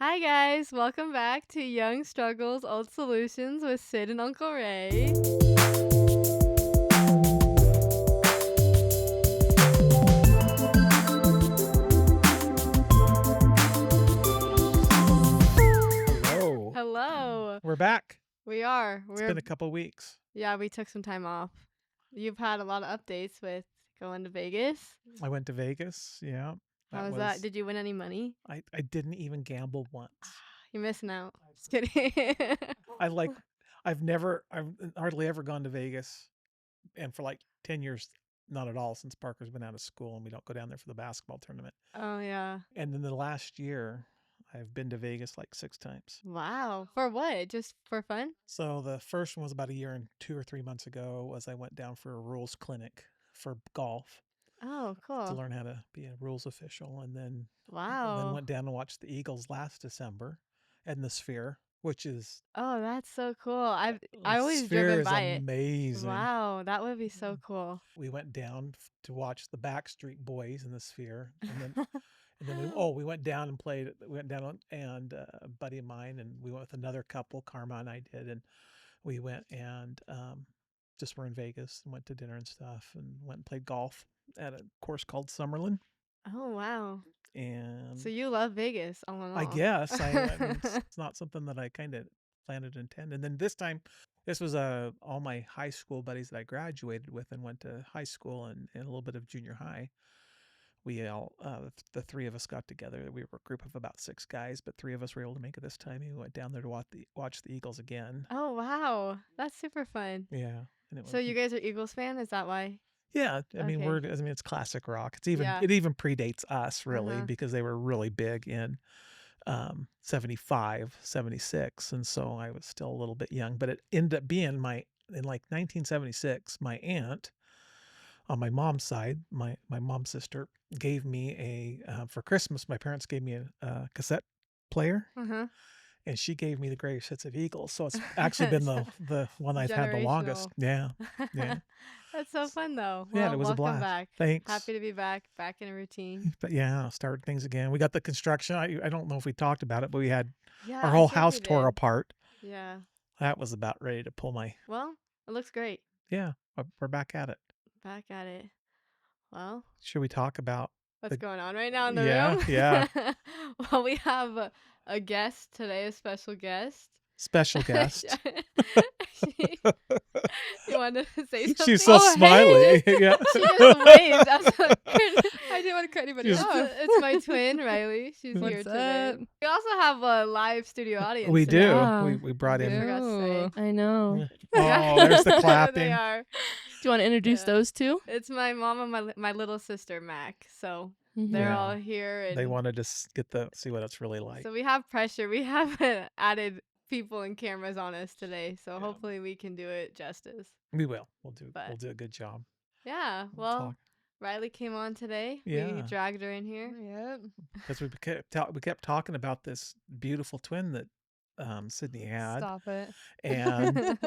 Hi guys, welcome back to Young Struggles, Old Solutions with Sid and Uncle Ray. Hello. Hello. We're back. We are. It's been a couple weeks. Yeah, we took some time off. You've had a lot of updates with going to Vegas. I went to Vegas. Yeah. How was that? Did you win any money? I didn't even gamble once. You're missing out. Just kidding. I've hardly ever gone to Vegas. And for like 10 years, not at all, since Parker's been out of school and we don't go down there for the basketball tournament. Oh, yeah. And then the last year, I've been to Vegas like 6 times. Wow. For what? Just for fun? So the first one was about a year and 2 or 3 months ago was I went down for a rules clinic for golf. Oh, cool. To learn how to be a rules official, and then went down and watched the Eagles last December in the Sphere, which is that's so cool. I always driven by it. Amazing. Wow, that would be so cool. We went down to watch the Backstreet Boys in the Sphere, and then we went down and played. We went down and a buddy of mine, and we went with another couple, Karma and I did, and we went and just were in Vegas and went to dinner and stuff, and went and played golf at a course called Summerlin. Oh, wow. And so you love Vegas all in all. I guess it's not something that I kind of planned to intend. And then this time, this was all my high school buddies that I graduated with and went to high school and a little bit of junior high. We all, the 3 of us got together. We were a group of about 6 guys, but 3 of us were able to make it this time. We went down there to watch the Eagles again. Oh, wow. That's super fun. Yeah. So you guys are Eagles fan? Is that why? Yeah, I mean it's classic rock. It even predates us really because they were really big in 75, 76, and so I was still a little bit young, but it ended up being in 1976, my aunt on my mom's side, my mom's sister gave me for Christmas, my parents gave me a cassette player. And she gave me the greatest hits of Eagles. So it's actually been the one I've had the longest. Yeah. Yeah. That's so fun though. Well, yeah, it was a blast. Back. Thanks. Happy to be back in a routine. But yeah, started things again. We got the construction. I don't know if we talked about it, but we had our whole house tore apart. Yeah. That was about ready to pull my. Well, it looks great. Yeah, we're back at it. Back at it. Well. Should we talk about what's going on right now in the room? Yeah. Well, we have a guest today, a special guest. Special guest. You wanted to say something? She's so smiley. Hey. Yeah. She just waved. I didn't want to cut anybody off. It's my twin, Riley. She's here today. We also have a live studio audience. We do. Yeah. We brought in. I know. Oh, there's the clapping. They are. Do you want to introduce those two? It's my mom and my little sister, Mac. So they're all here. And they wanted to see what it's really like. So we have pressure. We have added people and cameras on us today. So hopefully we can do it justice. We will. We'll do a good job. Yeah. Well, Riley came on today. Yeah. We dragged her in here. Yep. Because we kept talking about this beautiful twin that Sidney had. Stop it. And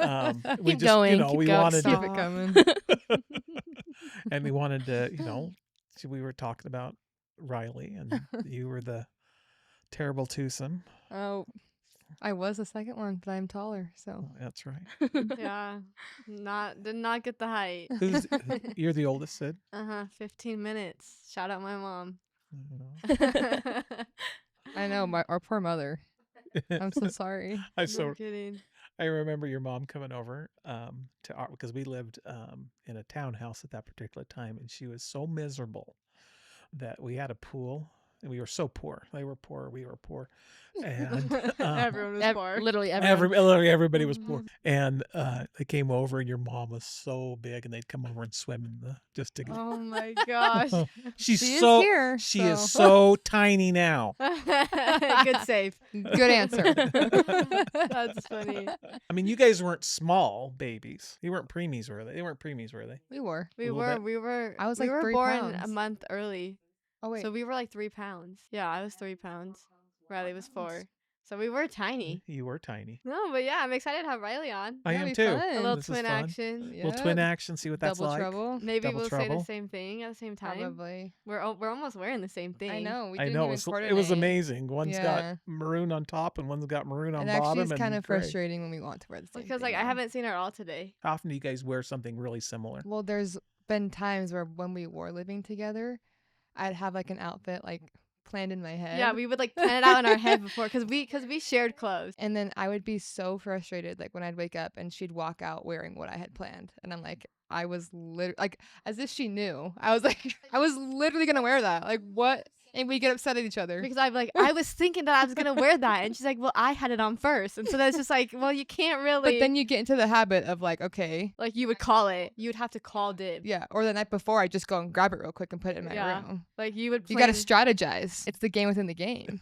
we keep just going, we wanted to keep it coming. and we wanted to, we were talking about Riley and you were the terrible twosome. Oh, I was the second one, but I'm taller, so that's right. Yeah, did not get the height. You're the oldest, Sid? 15 minutes. Shout out my mom. I know our poor mother. I'm so sorry. I'm kidding. I remember your mom coming over because we lived in a townhouse at that particular time, and she was so miserable that we had a pool. And we were so poor. They were poor. We were poor. And everyone was poor. Literally everyone. Everybody was poor. And they came over, and your mom was so big, and they'd come over and swim in just to. Oh my gosh! She is so tiny now. Good save. Good answer. That's funny. I mean, you guys weren't small babies. You weren't preemies, were they? They weren't preemies, were they? We were. We were. I was we like were 3 born pounds. a month early. Oh wait. So we were like 3 pounds. Yeah, I was 3 pounds. Riley was 4. So we were tiny. You were tiny. No, but yeah, I'm excited to have Riley on. I That'd am be too. fun. A little This is twin fun. action. Little twin action. See what that's Double like. trouble. Maybe Double we'll say trouble. the same thing at the same time. Probably. We're almost wearing the same thing. I know. We I didn't know. even It coordinate. was amazing. One's Yeah. got maroon on top and one's got maroon on It actually bottom. is kind and of gray. frustrating when we want to wear the same Because thing. like I though. haven't seen her all today. How often do you guys wear something really similar? Well, there's been times where when we were living together, I'd have like an outfit like planned in my head. Yeah, we would like plan it out in our head before because we shared clothes. And then I would be so frustrated, like when I'd wake up and she'd walk out wearing what I had planned, and I'm like, I was literally like, as if she knew. I was like, I was literally gonna wear that. Like what? And we get upset at each other. Because I'm like, I was thinking that I was gonna wear that, and she's like, well, I had it on first, and so that's just like, well, you can't really. But then you get into the habit of like, okay, like you would call it, you would have to call dibs. yeah. Or the night before, I just go and grab it real quick and put it in my Yeah. room. Like you would. You Plan... gotta strategize. It's the game within the game.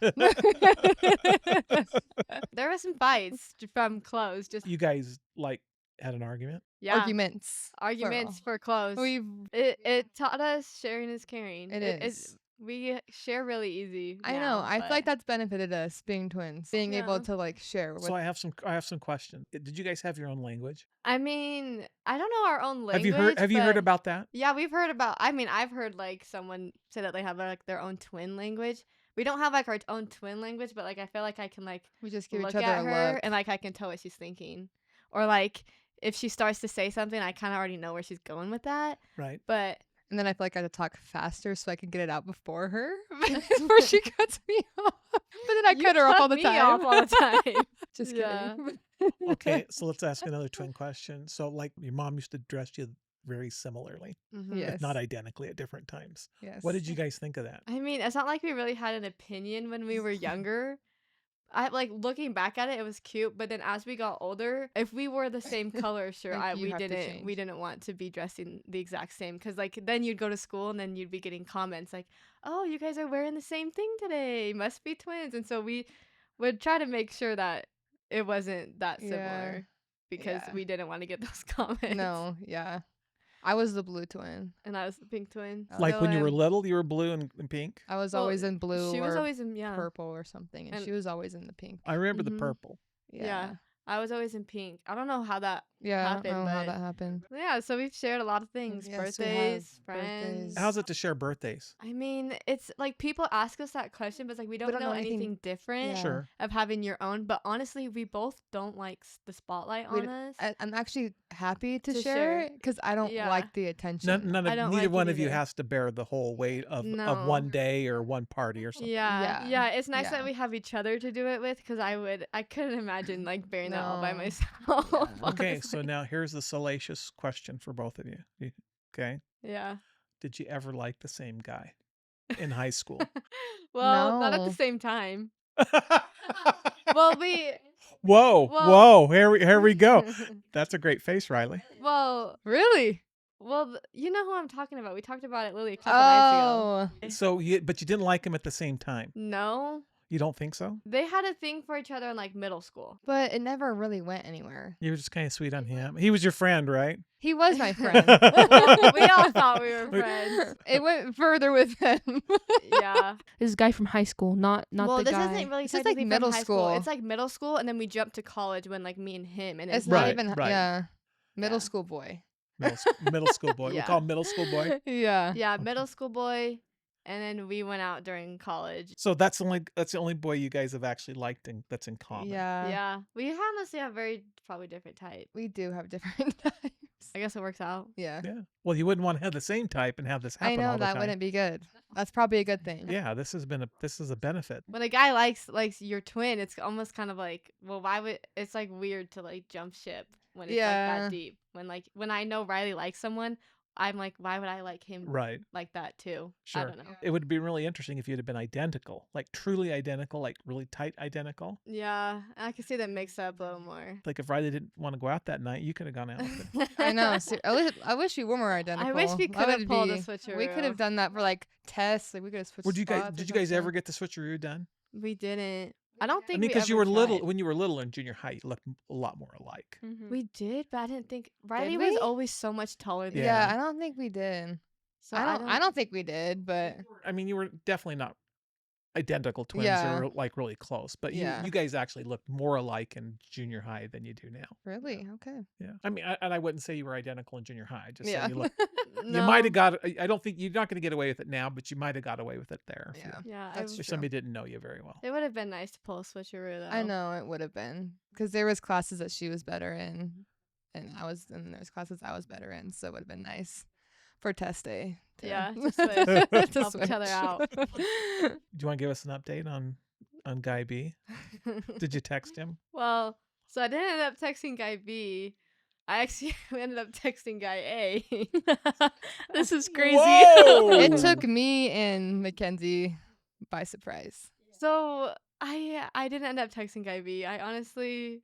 There were some fights from clothes. Just You guys like had an argument? yeah, Arguments. arguments for clothes. We've. It taught us sharing is caring. It is. We share really easy. I now, know. I feel but- like that's benefited us being twins, being able Yeah. to like share. With, So I have some questions. Did you guys have your own language? I mean, I don't know our own language. Have you heard but- about that? Yeah, we've heard about. I mean, I've heard like someone say that they have like their own twin language. We don't have like our own twin language, but like I feel like I can like we just give look each other at a her look. and like I can tell what she's thinking, or like if she starts to say something, I kind of already know where she's going with that. Right. But And then I feel like I have to talk faster so I can get it out before her before she cuts me off. But then I you cut her off cut all the me time. off all the time. Just Yeah. kidding. Okay, so let's ask another twin question. So like your mom used to dress you very similarly, Mhm. Yes. if not identically at different times. Yes. What did you guys think of that? I mean, it's not like we really had an opinion when we were younger. I like looking back at it, it was cute, but then as we got older, if we wore the same color shirt, Like, you we have to didn't change. want to be dressing the exact same because like then you'd go to school and then you'd be getting comments like, "Oh, you guys are wearing the same thing today. Must be twins." And so we would try to make sure that it wasn't that Yeah. similar because Yeah. we didn't want to get those comments. No, yeah. I was the blue twin. And I was the pink twin. I Like still when you were am. little, you were blue and pink. I was Well, always in blue She or was always in purple or something, and And- she was always in the pink. I remember Mhm. the purple. Yeah. I was always in pink. I don't know how that. Yeah, I happened, don't know how but- that happened. Yeah, so we've shared a lot of things. Yes, we have. Birthdays, Birthdays. friends. How's it to share birthdays? I mean, it's like people ask us that question, but it's like we don't, know anything different Yeah. Sure. of having your own. But honestly, we both don't like the spotlight We on d- us. I'm actually happy to To share share. it because I don't Yeah. like the attention. None I of, don't neither like one it of you either. has to bear the whole weight of No. one day or one party or something. Yeah, Yeah. it's nice that Yeah. we have each other to do it with because I couldn't imagine like bearing that all by No. myself. Okay, so honestly. now here's the salacious question for both of you. Okay, Yeah. did you ever like the same guy in high school? Well, not at No. the same time. Well, we. Whoa, Well- whoa! Here we go. That's a great face, Riley. Well, Really? you know who I'm talking about. We talked about it, Lily, a couple nights ago. Oh, So, but you didn't like him at the same time. No, You don't think so? they had a thing for each other in like middle school. but it never really went anywhere. You were just kind of sweet on him. He was your friend, right? He was my friend. We all thought we were friends. It went further with him. Yeah. This is a guy from high school, not Well, the this guy. isn't really This is, like, technically from middle high school. It's like middle school, and then we jumped to college when like me and him, and It's it's not Right, even right. yeah. Middle Yeah. school boy. Middle school boy. We Yeah. call him middle school boy. Yeah. yeah, middle school boy, and then we went out during college. So that's the only boy you guys have actually liked that's in common. Yeah. Yeah, we honestly have probably different types. We do have different types. I guess it works out. Yeah. Yeah. Well, you wouldn't want to have the same type and have this happen I know all the that time. wouldn't be good. That's probably a good thing. Yeah, this is a benefit. When a guy likes your twin, it's almost kind of like, well, why would it's like weird to like jump ship when it's like Yeah. that deep. When I know Riley likes someone, I'm like, why would I like him Right. like that too? Sure. I don't know. It would be really interesting if you'd have been identical, like truly identical, like really tight identical. Yeah, I can see that mixed up a little more. Like if Riley didn't want to go out that night, you could have gone out with him. I know. I wish we were more identical. I wish we That could have would pulled a be- We could switcheroo. have done that for like tests. Like we could have switched. Did you spots or guys ever something. get the switcheroo done? We didn't. I don't I think mean, because because you were little when you were little in junior high, you looked a lot more alike. We did, but I didn't think Riley we? was always so much taller than Yeah. me. I don't think we did. So I don't think we did, but I mean, you were definitely not identical twins Yeah. or like really close, but Yeah. you guys actually looked more alike in junior high than you do now. Really? Okay. Yeah. I mean, and I wouldn't say you were identical in junior high. Just say Yeah. you look. You No. might have got. I don't think you're not going to get away with it now, but you might have got away with it there. If, Yeah. Yeah, That's if true. somebody didn't know you very well. it would have been nice to pull a switcheroo though. I know it would have been because there was classes that she was better in, and there's classes I was better in, so it would have been nice for test day. Yeah, to switch. To Help each other out. Do you want to give us an update on Guy B? Did you text him? Well, so I didn't end up texting guy B. I actually ended up texting guy A. This is crazy. Whoa! It took me and Mackenzie by surprise. So I didn't end up texting guy B. I honestly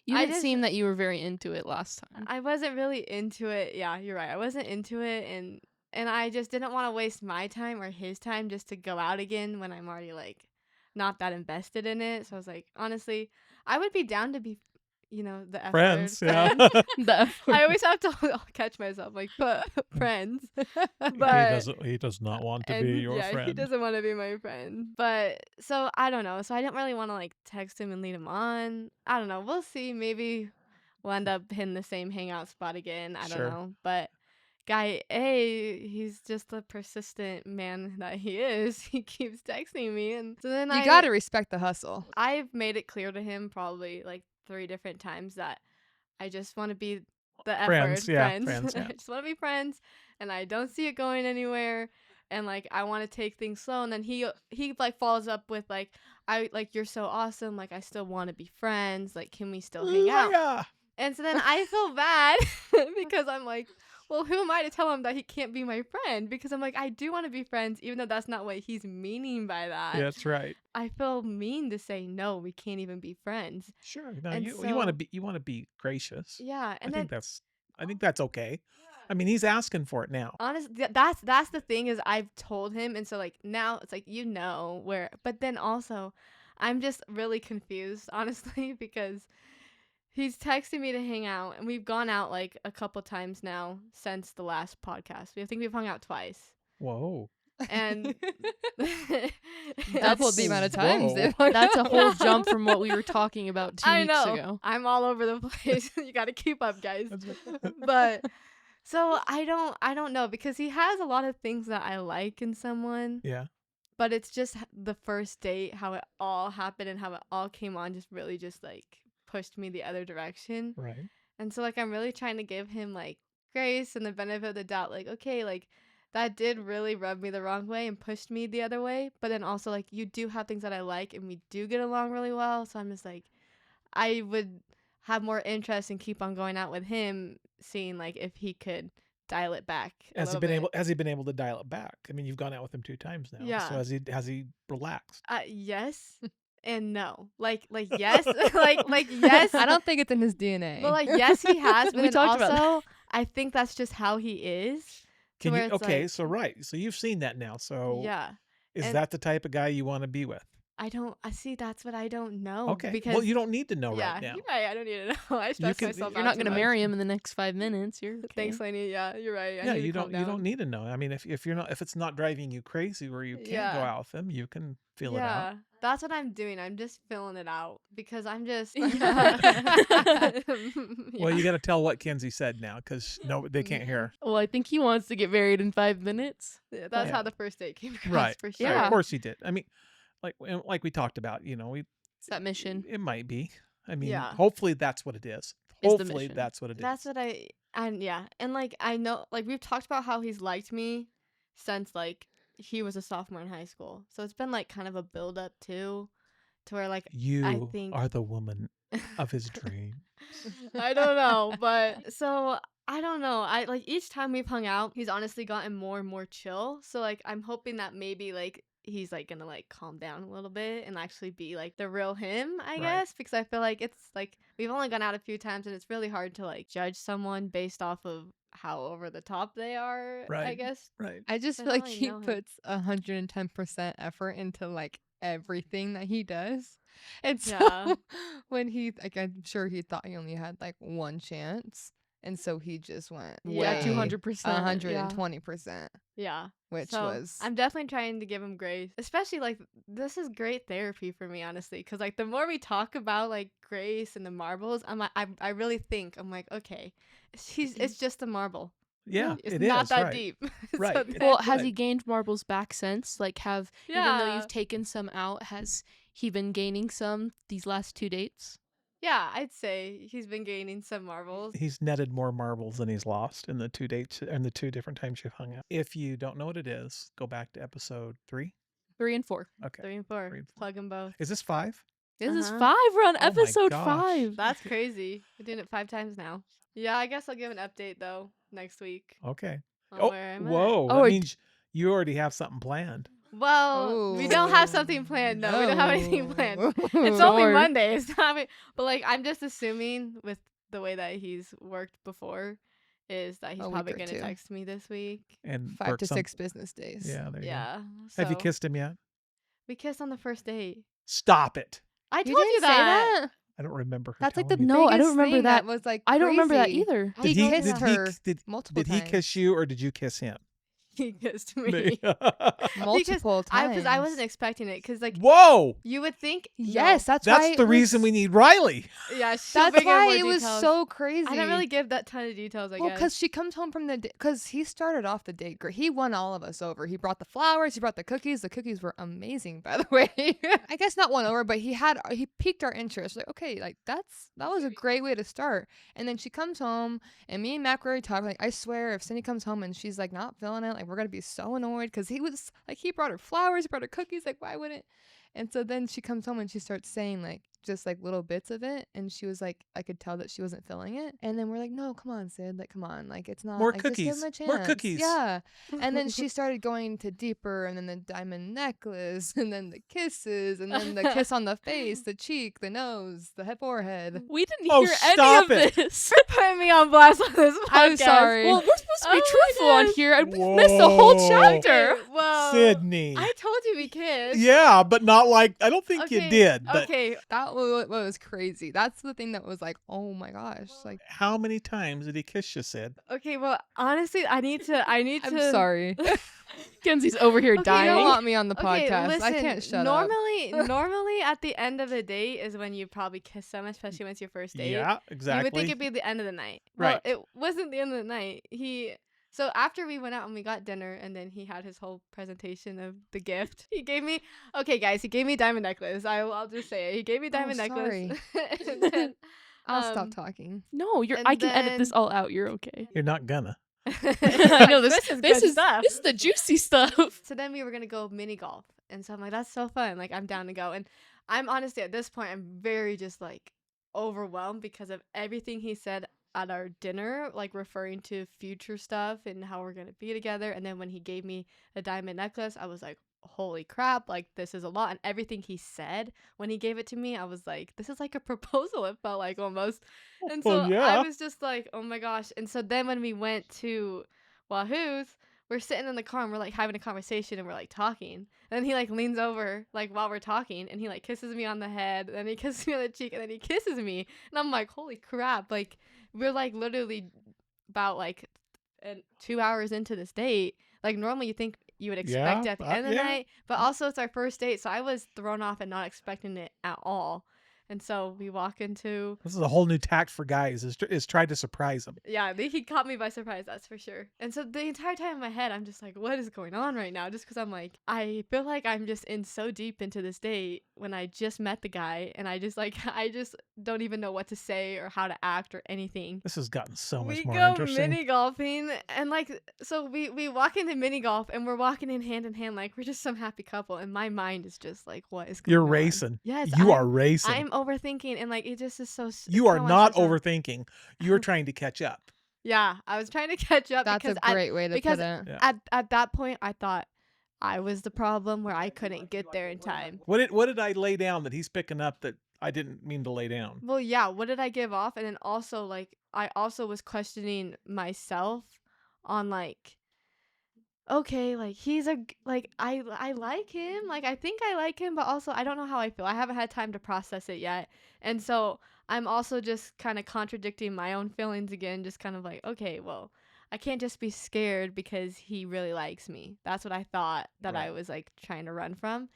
You I didn't just- seem that you were very into it last time. I wasn't really into it. Yeah, you're right. I wasn't into it, and I just didn't want to waste my time or his time just to go out again when I'm already like not that invested in it. So I was like, honestly, I would be down to be, the F Friends, word, yeah. The I always have to catch myself like, but friends. But He does not want to and, be your yeah, friend. he doesn't want to be my friend. But so I don't know. So I didn't really want to like text him and lead him on. I don't know. We'll see. Maybe we'll end up hitting the same hangout spot again. I don't Sure. know. But guy A, he's just the persistent man that he is. He keeps texting me, and so then You gotta respect the hustle. I've made it clear to him probably like 3 different times that I just want to be the F Friends, word, yeah, friends. friends, yeah. I just want to be friends, and I don't see it going anywhere. And like I want to take things slow. And then he like follows up with like, I like you're so awesome. Like I still want to be friends. Like can we still hang out? Yeah. And so then I feel bad because I'm like, well, who am I to tell him that he can't be my friend? Because I'm like, I do want to be friends, even though that's not what he's meaning by that. Yeah, that's right. I feel mean to say no, we can't even be friends. Sure. No, And you want so- to be gracious. Yeah, and I then think that's okay. I mean, he's asking for it now. honestly, that's the thing is I've told him, and so like now it's like where, but then also I'm just really confused honestly because he's texting me to hang out, and we've gone out like a couple times now since the last podcast. I think we've hung out twice, Whoa. and Doubled the amount of times. Whoa. That's a whole jump from what we were talking about 2 I weeks know ago. I'm all over the place. You got to keep up, guys. That's right. But so I don't know because he has a lot of things that I like in someone, Yeah. but it's just the first date, how it all happened and how it all came on just really just like pushed me the other direction. Right. And so like I'm really trying to give him like grace and the benefit of the doubt, like, okay, like that did really rub me the wrong way and pushed me the other way. But then also like you do have things that I like and we do get along really well. So I'm just like I would have more interest and keep on going out with him, seeing like if he could dial it back. Has he been able to dial it back? I mean, you've gone out with him 2 times now. Yeah. So has he relaxed? Yes and no. Like yes, like yes. I don't think it's in his DNA. But like yes, he has. But We then talked about also, I think that's just how he is. to Can where you? it's Okay. like- So right. So you've seen that now. So Yeah, is and- that the type of guy you want to be with? I don't. I see. That's what I don't know. Okay. Because Well, you don't need to know yeah, right now. you're right. I don't need to know. I stress can- myself. You're out not too going to much. marry him in the next 5 minutes. You're okay. Thanks, Lainey. Yeah, you're right. I Yeah, need to you calm don't down. need to know. I mean, if it's not driving you crazy where you can't go Yeah. out with him, you can feel it Yeah, out. that's what I'm doing. I'm just filling it out because I'm just. Well, you got to tell what Kenzie said now because no, they can't hear. Well, I think he wants to get married in 5 minutes. Yeah, that's Yeah. how the first date came across Right. for sure. Right, Yeah. of course he did. I mean, like we talked about, It's that mission. it might be. I mean, Yeah. hopefully that's what it is. the Hopefully mission. that's what it is. That's what and yeah, and like I know, like we've talked about how he's liked me since like he was a sophomore in high school, so it's been like kind of a build up too, to where like You think- are the woman of his dream. I don't know, but so I don't know. I like each time we've hung out, he's honestly gotten more and more chill. So like I'm hoping that maybe like he's like gonna like calm down a little bit and actually be like the real him, I Right. guess, because I feel like it's like we've only gone out a few times and it's really hard to like judge someone based off of how over the top they are, I Right. guess. Right. I just I feel don't like really he know him. puts 110% effort into like everything that he does. And so Yeah. when he like I'm sure he thought he only had like one chance. And so he just went Yeah, way 200%. 120%, Yeah. which So was I'm definitely trying to give him grace, especially like this is great therapy for me, honestly, because like the more we talk about like grace and the marbles, I'm like, I really think I'm like, okay, it's just a marble. Yeah, It's it not is, that right. deep. Right. So It- Well, then, has Right. he gained marbles back since? Like, even though yeah, you've taken some out, has he been gaining some these last 2 dates? yeah, I'd say he's been gaining some marbles. He's netted more marbles than he's lost in the 2 dates and the 2 different times you've hung out. If you don't know what it is, go back to episode 3. 3 and 4. Okay. 3 and 4. 3 and 4. Plug them both. Is this 5? This is Uh-huh. 5. We're on Oh my episode gosh. 5. That's crazy. We're doing it 5 times now. Yeah, I guess I'll give an update though next week Okay. on Oh, where I'm at. whoa. Oh, That or means you already have something planned. Well, we don't have something planned. No, we don't have anything planned. It's only Lord. Monday. It's not. But like, I'm just assuming with the way that he's worked before, is that he's A week probably or gonna 2. text me this week. And 5 work to some 6 business days. Yeah, there you go. Yeah. Have you so kissed him yet? We kissed on the first date. Stop it. I You told you didn't say that. that? I don't remember her That's like the telling you. No, I don't biggest remember thing that. was like I don't remember that crazy. either. He kissed her did, multiple did he times. kiss you or did you kiss him? He kissed me. Me. multiple times. I wasn't expecting it because like Whoa. you would think. Yes, that's why That's it the reason was- we need Riley. Yeah, she'll That's bring in why more it was details. so crazy. I didn't really give that ton of details. I Well, guess. because she comes home from the because he started off the date great. He won all of us over. He brought the flowers. He brought the cookies. The cookies were amazing, by the way. I guess not won over, but he piqued our interest. Like, okay, like that was a great way to start. And then she comes home, and me and Mac were already talking. Like, I swear, if Cindy comes home and she's like not feeling it, like we're gonna be so annoyed because he was like he brought her flowers, he brought her cookies. Like, why wouldn't? And so then she comes home and she starts saying like just like little bits of it, and she was like, I could tell that she wasn't feeling it. And then we're like, no, come on, Sid, like come on, like it's not More like, just give cookies. him a chance. More cookies. Yeah. And then she started going to deeper, and then the diamond necklace, and then the kisses, and then the kiss on the face, the cheek, the nose, the forehead. We didn't Oh, hear stop any it. of this. putting me on blast on this podcast. I'm sorry. Well, we're supposed to be Oh my truthful on gosh. here, and we missed the whole Whoa. chapter. Okay, well, Sydney. I told you we kissed. Yeah, but not like I don't think you Okay, did. But Okay. That was crazy. That's the thing that was like, oh my gosh, like how many times did he kiss you, Sid? Okay. Well, honestly, I need to. I'm to. sorry. Kenzie's over here Okay, You dying. don't want me on the Okay, podcast. listen. I can't shut up. Normally, at the end of the date is when you probably kiss someone, especially when it's your first date. Yeah, You exactly. would think it'd be the end of the night. Right. Well, it wasn't the end of the night. So after we went out and we got dinner, and then he had his whole presentation of the gift. He gave me, okay, guys, he gave me a diamond necklace. I'll just say it. He gave me a diamond necklace. And then, I'll stop um, talking. No, And I can edit this then- all out. You're okay. You're not gonna. I know this. is This good is stuff. this is the juicy stuff. So then we were gonna go mini golf, and so I'm like, that's so fun. Like I'm down to go. And I'm honestly at this point, I'm very just like overwhelmed because of everything he said at our dinner, like referring to future stuff and how we're gonna be together. And then when he gave me a diamond necklace, I was like, holy crap, like this is a lot. And everything he said when he gave it to me, I was like, this is like a proposal, it felt like almost. And so Well, yeah. I was just like, oh my gosh. And so then when we went to Wahoo's, we're sitting in the car and we're like having a conversation and we're like talking. And he like leans over like while we're talking and he like kisses me on the head, then he kisses me on the cheek, and then he kisses me. And I'm like, holy crap. Like we're like literally about like 2 hours into this date. Like normally you think you would expect Yeah, it at the end of the yeah. night, but also it's our first date, so I was thrown off and not expecting it at all. And so we walk into, This is a whole new tact for guys. Is try to surprise them. yeah, he caught me by surprise, that's for sure. And so the entire time in my head, I'm just like, what is going on right now? Just because I'm like, I feel like I'm just in so deep into this date when I just met the guy, and I just don't even know what to say or how to act or anything. This has gotten so much We more go interesting. mini golfing, and like, so we walk into mini golf, and we're walking in hand, like we're just some happy couple, and my mind is just like, what is going You're on? racing. Yes, You I'm- are racing. I'm overthinking, and like it just is so. You are so much not stressful. overthinking. You're trying to catch up. Yeah, I was trying to catch up. That's because a great way to because put it. Yeah. at that point I thought I was the problem where I couldn't get there in time. What did I lay down that he's picking up that I didn't mean to lay down? Well, yeah, what did I give off? And then also like I also was questioning myself on like okay, like like I like him. Like I think I like him, but also I don't know how I feel. I haven't had time to process it yet. And so I'm also just kind of contradicting my own feelings again, just kind of like, okay, well, I can't just be scared because he really likes me. That's what I thought that I Right. was like trying to run from.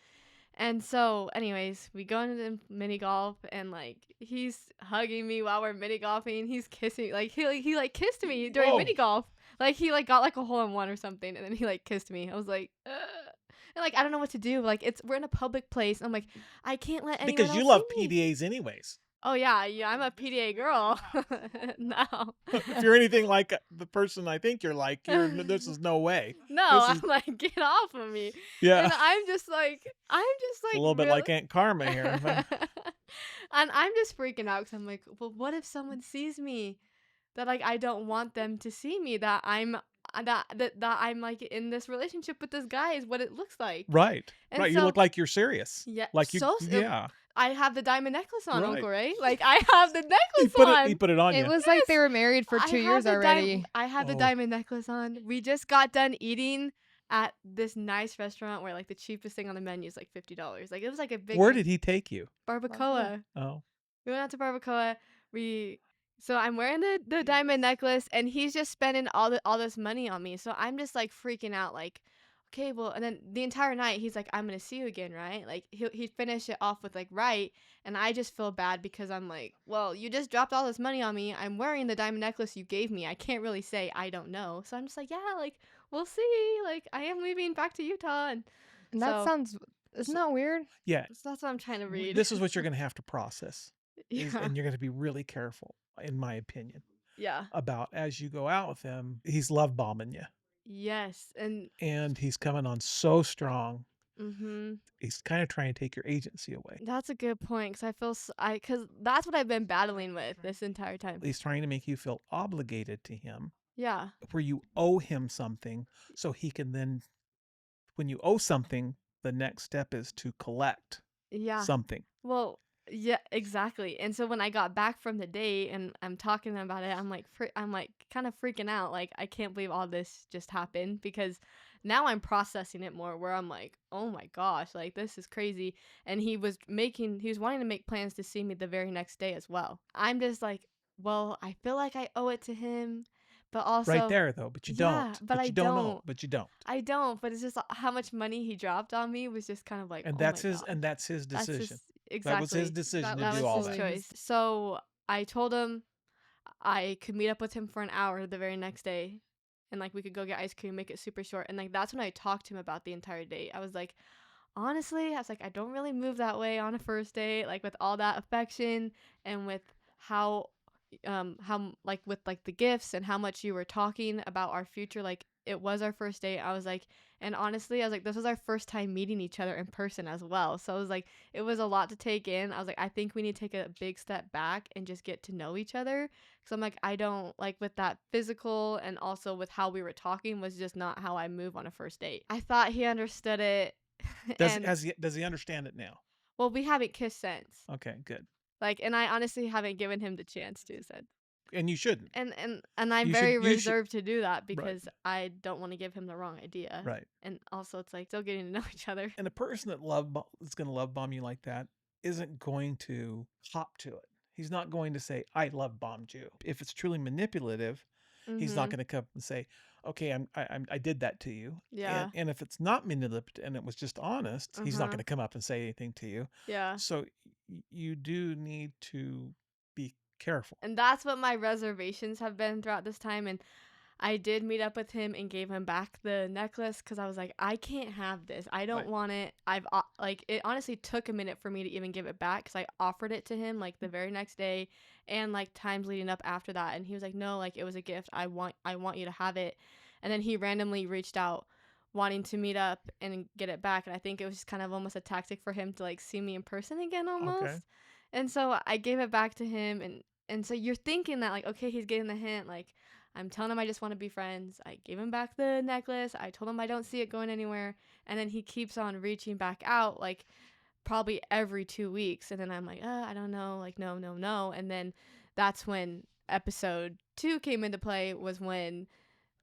And so, anyways, we go into the mini golf, and like he's hugging me while we're mini golfing. He's kissing, like he like kissed me during Whoa. mini golf. Like he like got like a hole in one or something, and then he like kissed me. I was like, ugh. And like I don't know what to do. Like we're in a public place. I'm like, I can't let anyone Because you else see love me. PDAs anyways. Oh yeah, yeah, I'm a PDA girl. No. If you're anything like the person I think you're like, this is no way. No, This I'm is like, get off of me. yeah. And I'm just It's a like little bit really. like Aunt Karma here. And I'm just freaking out because I'm like, well, what if someone sees me that like I don't want them to see me, that I'm that I'm like in this relationship with this guy is what it looks like. Right. And Right. You so look like you're serious. yeah, Like you yeah. I have the diamond necklace on, Right. Uncle Ray. Like I have the He necklace he on. put it on It you. was like they Yes. were married for 2 years already. I have the Oh. diamond necklace on. We just got done eating at this nice restaurant where like the cheapest thing on the menu is like $50. Like it was like a big Where like, did he take you? barbacoa. Oh. We went out to barbacoa. We so I'm wearing the diamond necklace, and he's just spending all this money on me. So I'm just like freaking out, like, okay, well, and then the entire night he's like, I'm gonna see you again, right? Like he'd finish it off with like, right, and I just feel bad because I'm like, well, you just dropped all this money on me. I'm wearing the diamond necklace you gave me. I can't really say I don't know. So I'm just like, yeah, like we'll see. Like I am leaving back to Utah, and And that so, sounds, isn't that weird? Yeah. so that's what I'm trying to read. This is what you're going to have to process. Yeah. And you're going to be really careful, in my opinion, Yeah. about as you go out with him. He's love bombing you. Yes. And he's coming on so strong. Mm-hmm. He's kind of trying to take your agency away. That's a good point, because I feel because that's what I've been battling with this entire time. He's trying to make you feel obligated to him, Yeah. where you owe him something, so he can then, when you owe something, the next step is to collect Yeah. something. Well, yeah, exactly. And so when I got back from the date and I'm talking about it, I'm like kind of freaking out. Like I can't believe all this just happened, because now I'm processing it more, where I'm like, "Oh my gosh, like this is crazy." And he was wanting to make plans to see me the very next day as well. I'm just like, "Well, I feel like I owe it to him, but also Right there, though, but you yeah, don't. but I you don't know. don't. But you don't. I don't, but it's just how much money he dropped on me was just kind of like, And "Oh that's my his gosh." and that's his That's decision. just exactly. That was his decision to That do was all his that. choice. So I told him I could meet up with him for an hour the very next day, and like we could go get ice cream, make it super short. And like that's when I talked to him about the entire date. I was like, honestly, I was like, I don't really move that way on a first date, like with all that affection and with how like with like the gifts and how much you were talking about our future. Like it was our first date. I was like, and honestly, I was like, this was our first time meeting each other in person as well. So I was like, it was a lot to take in. I was like, I think we need to take a big step back and just get to know each other. Cause I'm like, I don't like with that physical, and also with how we were talking was just not how I move on a first date. I thought he understood it. And Does he understand it now? well, we haven't kissed since. Okay, good. Like, and I honestly haven't given him the chance to. Said. And you shouldn't. And I'm You very should- you should- reserved to do that, because I don't want to give him the wrong idea. Right. And also, it's like still getting to know each other. And a person that is going to love bomb you like that isn't going to hop to it. He's not going to say, "I love bombed you." If it's truly manipulative, he's not Mhm. going to come and say, "Okay, I did that to you." Yeah. And if it's not manipulative and it was just honest, he's not Uh-huh. going to come up and say anything to you. Yeah. So you do need to be careful. And that's what my reservations have been throughout this time. And I did meet up with him and gave him back the necklace, because I was like, I can't have this. I don't Right. want it. Like it honestly took a minute for me to even give it back, because I offered it to him like the very next day and like times leading up after that, and he was like, no, like it was a gift. I want you to have it. And then he randomly reached out wanting to meet up and get it back, and I think it was just kind of almost a tactic for him to like see me in person again almost. Okay. And so I gave it back to him, and so you're thinking that like, okay, he's getting the hint, like I'm telling him I just want to be friends. I gave him back the necklace. I told him I don't see it going anywhere. And then he keeps on reaching back out, like probably every 2 weeks. And then I'm like, I don't know. Like, no, no, no. And then that's when episode 2 came into play, was when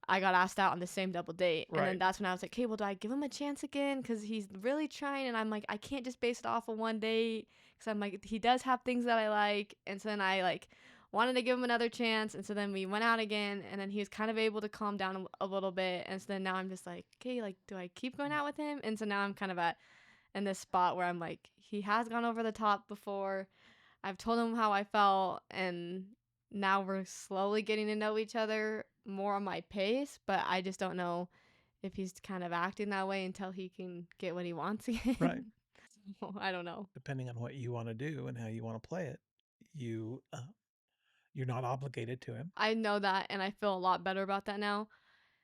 I got asked out on the same double date. And then Right. that's when I was like, okay, well, do I give him a chance again? Because he's really trying. And I'm like, I can't just base it off of one date. Because I'm like, he does have things that I like. And so then I like wanted to give him another chance. And so then we went out again. And then he was kind of able to calm down a little bit. And so then now I'm just like, okay, like, do I keep going out with him? And so now I'm kind of in this spot where I'm like, he has gone over the top before. I've told him how I felt, and now we're slowly getting to know each other more on my pace, but I just don't know if he's kind of acting that way until he can get what he wants again. Right. So, I don't know. Depending on what you want to do and how you want to play it, you're not obligated to him. I know that, and I feel a lot better about that now,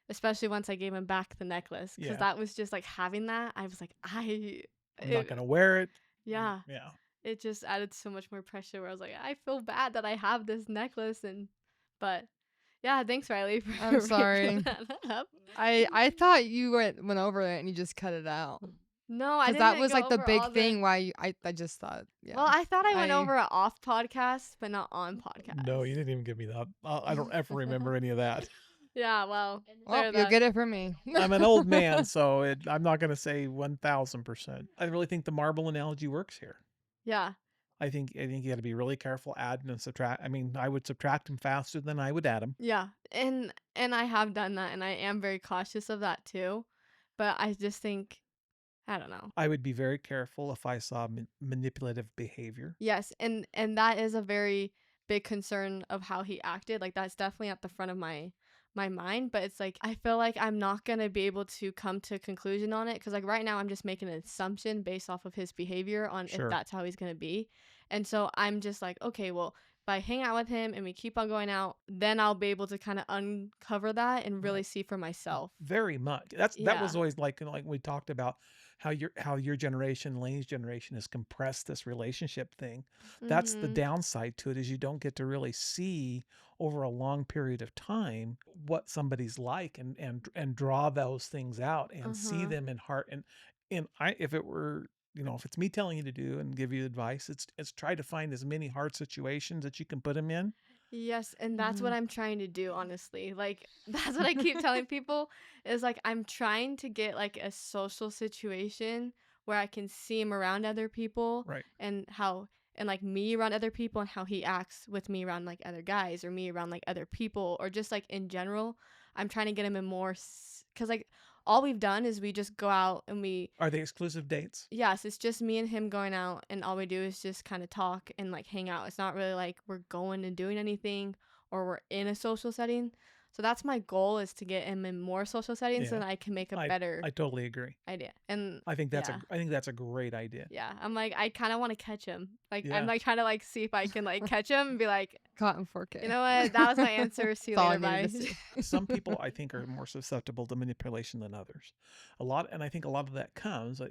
especially once I gave him back the necklace, because Yeah. that was just like having that. I was like, I'm not going to wear it. yeah. Yeah. It just added so much more pressure where I was like, I feel bad that I have this necklace, but yeah, thanks Riley for I'm sorry. bringing that up. I thought you went over it and you just cut it out. No, I Because didn't that was go like the over big all thing why I just thought, yeah. Well, I thought I went I- over it off podcast, but not on podcast. No, you didn't even give me that. I don't ever remember any of that. Yeah, well, Well, you'll get it from me. I'm an old man, so I'm not going to say 1,000%. I really think the marble analogy works here. Yeah, I think you got to be really careful adding and subtract. I mean, I would subtract them faster than I would add them. yeah, and I have done that, and I am very cautious of that too. But I just think, I don't know. I would be very careful if I saw manipulative behavior. Yes, and that is a very big concern of how he acted. Like that's definitely at the front of my mind, but it's like I feel like I'm not going to be able to come to a conclusion on it cuz like right now I'm just making an assumption based off of his behavior on Sure. if that's how he's going to be. And so I'm just like, okay, well, if I hang out with him and we keep on going out, then I'll be able to kind of uncover that and really Right. see for myself. Very much. That was Yeah. always like we talked about how your generation, Lane's generation, has compressed this relationship thing. That's the Mhm. downside to it, is you don't get to really see over a long period of time what somebody's like and draw those things out and see Uh-huh. them in heart. And I, if it were, if it's me telling you to do and give you advice, it's try to find as many hard situations that you can put them in. Yes, and that's what Mhm. I'm trying to do, honestly. Like, that's what I keep telling people is like, I'm trying to get like a social situation where I can see him around other people Right. and and like me around other people and how he acts with me around like other guys or me around like other people or just like in general. I'm trying to get him in more, because like all we've done is we just go out and Are they exclusive dates? yes, it's just me and him going out, and all we do is just kind of talk and like hang out. It's not really like we're going and doing anything or we're in a social setting. So that's my goal, is to get him in more social settings so Yeah. that I can make a I better totally agree. idea. And I think that's yeah. I think that's a great idea. yeah, I'm like, I kind of want to catch him. Like, Yeah. I'm like trying to like see if I can like catch him and be like, Caught in 4K. you know what, that was my answer. See you That's all later, I bye. needed to see. Some people I think are more susceptible to manipulation than others. And I think a lot of that comes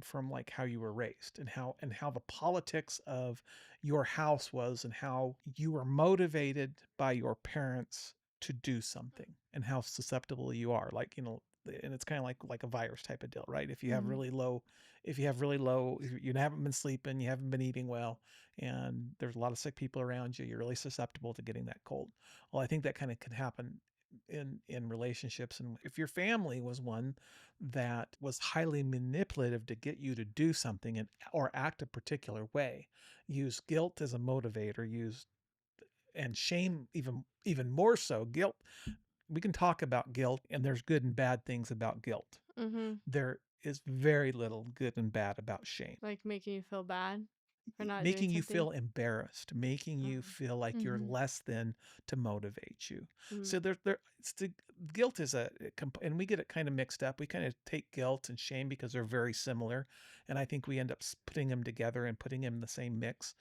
from like how you were raised and how the politics of your house was and how you were motivated by your parents to do something and how susceptible you are. Like, and it's kind of like a virus type of deal, right? If you have Mhm. really low, if you haven't been sleeping, you haven't been eating well, and there's a lot of sick people around you, you're really susceptible to getting that cold. Well, I think that kind of can happen in relationships. And if your family was one that was highly manipulative to get you to do something or act a particular way, use guilt as a motivator, and shame even more so. Guilt, we can talk about guilt, and there's good and bad things about guilt. Mm-hmm. There is very little good and bad about shame. Like making you feel bad for not Making doing you something. feel embarrassed, making you feel like you're Mhm. less than, to motivate you. Mm. So guilt is and we get it kind of mixed up. We kind of take guilt and shame because they're very similar, and I think we end up putting them together and putting them in the same mix,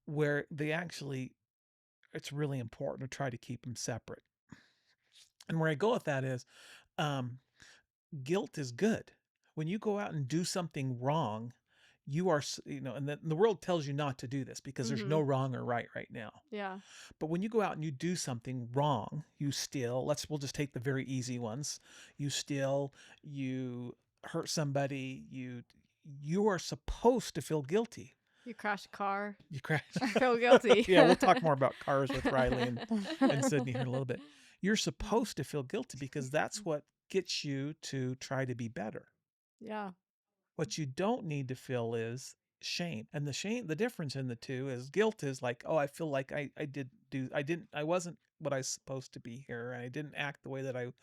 where it's really important to try to keep them separate. And where I go with that is, guilt is good. When you go out and do something wrong, you are, and the world tells you not to do this because there's no wrong or right now. Yeah. But when you go out and you do something wrong, you steal, we'll just take the very easy ones. You steal, you hurt somebody, you are supposed to feel guilty. You crash a car. You crash. I feel guilty. Yeah, we'll talk more about cars with Riley and Sidney here in a little bit. You're supposed to feel guilty because that's what gets you to try to be better. Yeah. What you don't need to feel is shame. And the difference in the two is guilt is like, oh, I feel like I wasn't what I was supposed to be here. And I didn't act the way that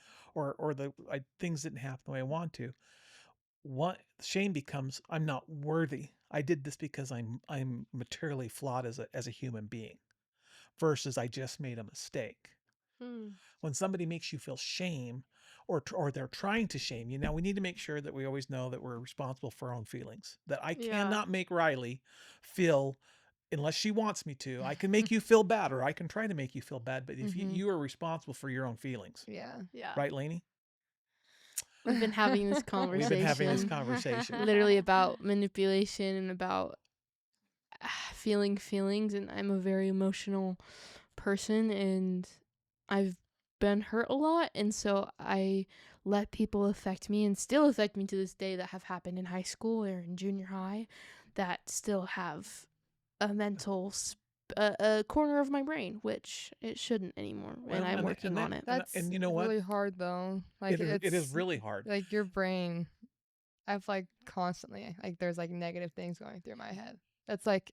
things didn't happen the way I want to. Shame becomes, I'm not worthy. I did this because I'm materially flawed as a human being versus I just made a mistake. Hmm. When somebody makes you feel shame or they're trying to shame you. Now we need to make sure that we always know that we're responsible for our own feelings. That I Yeah. cannot make Riley feel unless she wants me to. I can make you feel bad or I can try to make you feel bad, but if you are responsible for your own feelings. Yeah. Yeah. Right, Lainey? We've been having this We've been having this conversation conversation. literally about manipulation and about feeling feelings, and I'm a very emotional person, and I've been hurt a lot, and so I let people affect me and still affect me to this day that have happened in high school or in junior high that still have a mental a corner of my brain, which it shouldn't anymore, and I'm working on it. That's and you know what? really hard though. Like it is really hard. Like your brain, I've like constantly like there's like negative things going through my head. It's like,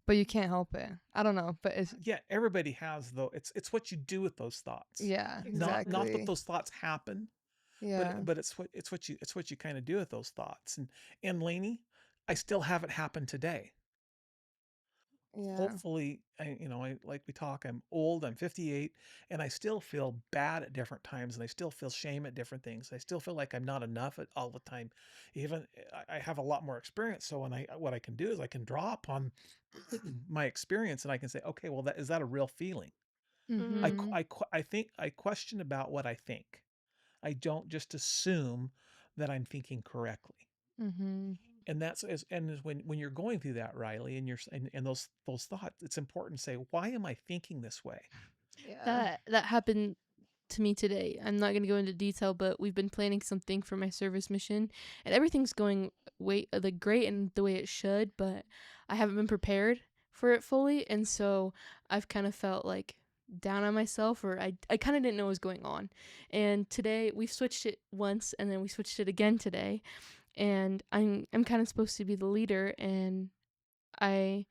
but you can't help it. I don't know, but it's everybody has though. It's what you do with those thoughts. yeah, Exactly. Not that those thoughts happen. yeah. But it's what you kind of do with those thoughts. And Lainey, I still have it happen today. Yeah. Hopefully, like we talk, I'm old, I'm 58, and I still feel bad at different times, and I still feel shame at different things. I still feel like I'm not enough all the time. Even I have a lot more experience, so what I can do is I can draw upon my experience, and I can say, okay, well, is that a real feeling? Mm-hmm. I think I question about what I think. I don't just assume that I'm thinking correctly. Mm-hmm. And when you're going through that, Riley, and those thoughts, it's important to say, why am I thinking this way? Yeah. That happened to me today. I'm not going to go into detail, but we've been planning something for my service mission, and everything's going great and the way it should, but I haven't been prepared for it fully, and so I've kind of felt like down on myself, or I kind of didn't know what was going on. And today we switched it once, and then we switched it again today, and I'm kind of supposed to be the leader, and I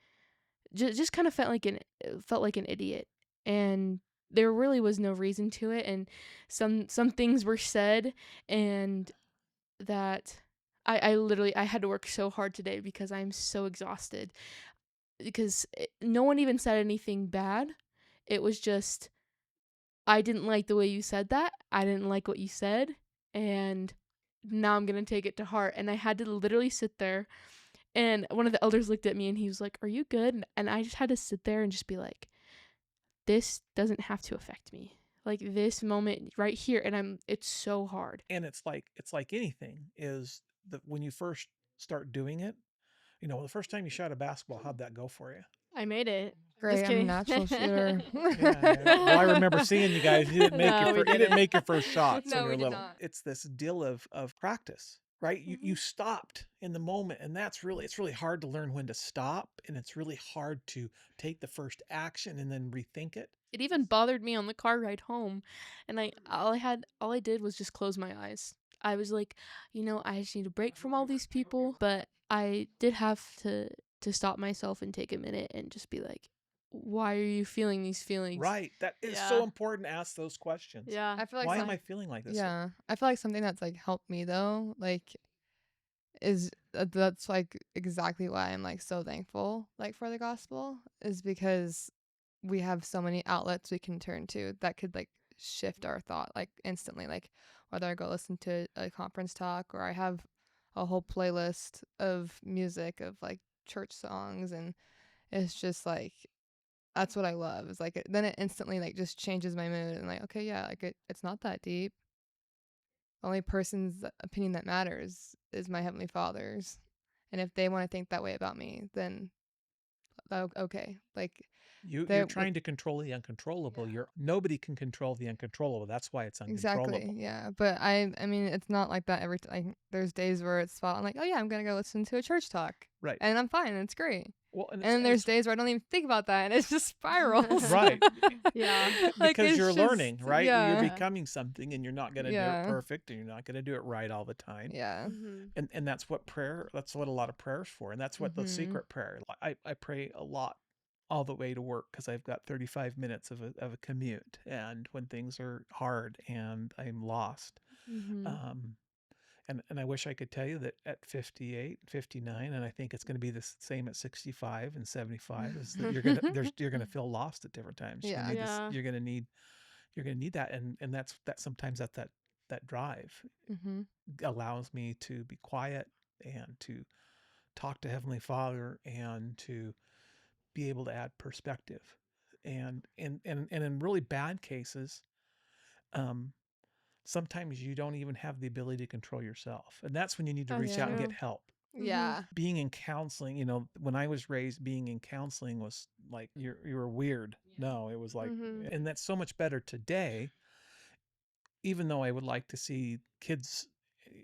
just kind of felt like an idiot, and there really was no reason to it, and some things were said, and that I literally I had to work so hard today because I'm so exhausted, because no one even said anything bad. It was just, I didn't like the way you said that. I didn't like what you said, and now I'm going to take it to heart. And I had to literally sit there, and one of the elders looked at me and he was like, "Are you good?" And I just had to sit there and just be like, this doesn't have to affect me. Like this moment right here, and it's so hard. And it's like anything is that when you first start doing it, the first time you shot a basketball, how'd that go for you? I made it. Great, Just I'm a kidding. natural shooter. Well, I remember seeing you guys. You didn't make No, we you didn't didn't. make your first shots No, when you were we did little. not. It's this deal of practice, right? You stopped in the moment, and it's really hard to learn when to stop, and it's really hard to take the first action and then rethink it. It even bothered me on the car ride home, and all I did was just close my eyes. I was like, I just need a break from all these people, but I did have to stop myself and take a minute and just be like, why are you feeling these feelings? Right. That is Yeah. so important to ask those questions. Yeah. I feel like Why am I feeling like this? yeah, I feel like something that's like helped me though, like is that's like exactly why I'm like so thankful like for the gospel, is because we have so many outlets we can turn to that could like shift our thought like instantly, like whether I go listen to a conference talk or I have a whole playlist of music of like church songs, and it's just like that's what I love. Is like then it instantly like just changes my mood and like okay, yeah, like it's not that deep. The only person's opinion that matters is my heavenly Father's, and if they want to think that way about me, then okay. Like You're trying to control the uncontrollable. Nobody can control the uncontrollable. That's why it's uncontrollable. exactly, yeah. But I mean, it's not like that every time. Like, there's days where it's spot on. Like, oh yeah, I'm gonna go listen to a church talk, Right. and I'm fine. It's great. Well, And then and there's it's days where I don't even think about that, and it just spirals. right. Yeah. Like, Because it's you're just learning, right? You're yeah. becoming something, and you're not going to do it Yeah. perfect, and you're not going to do it right all the time. Yeah. Mhm. And that's what a lot of prayers for, and that's what the Mhm. secret prayer. I pray a lot all the way to work because I've got 35 minutes of a commute, and when things are hard and I'm lost, Mhm. um, and I wish I could tell you that at 58, 59, and I think it's going to be the same at 65 and 75, is that you're going to feel lost at different times. You're going Yeah. to need this, Yeah. you're going to need that, and that sometimes that drive Mhm. allows me to be quiet and to talk to Heavenly Father and to be able to add perspective. And in really bad cases, um, sometimes you don't even have the ability to control yourself. And that's when you need to That's reach out and Yeah. get true. help. Mhm. Yeah. Being in counseling, when I was raised, being in counseling was like you were weird. No, it was like, Mhm. and that's so much better today, even though I would like to see kids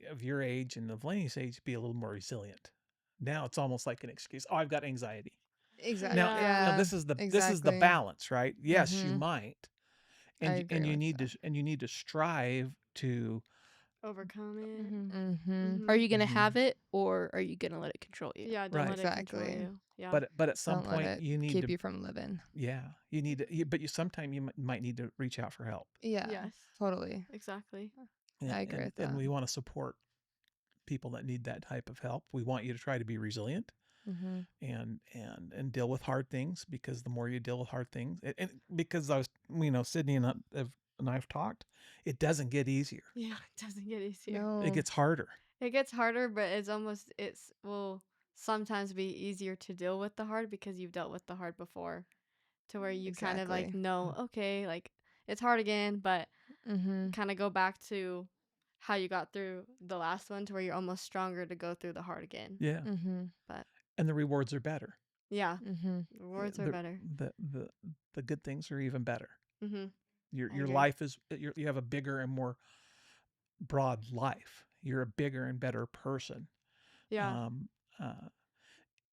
of your age and of Lainey's age be a little more resilient. Now it's almost like an excuse. Oh, I've got anxiety. Exactly. Now, Yeah. Yeah. this is the Exactly. balance, right? Yes, you Mhm. might, I and agree you with need that. to strive to. Overcome it. Mhm. Mhm. Are Mhm. you gonna Mhm. have it, or are you gonna let it control you? Yeah, don't Right, let it control Exactly. you. Yeah. but at some Don't let point it you need keep to. you from living. Yeah, you need to. But you sometime you might need to reach out for help, Yeah. Yes. Totally. Exactly. and I agree with and that. we want to support people that need that type of help. We want you to try to be resilient Mhm. and deal with hard things, because the more you deal with hard things, and because I was, Sydney and I've talked, it doesn't get easier. Yeah, it doesn't get easier. It No. gets harder. It gets harder, but it's will sometimes be easier to deal with the hard because you've dealt with the hard before, to where you kind of like Exactly. know, okay, like it's hard again, but Mhm. kind of go back to how you got through the last one to where you're almost stronger to go through the hard again. Yeah, Mhm. But and the rewards are better. yeah, Mhm. rewards are The better. the the the good things are even better. Mhm. I Your agree. life is, you have a bigger and more broad life. You're a bigger and better person. Yeah. Um, uh,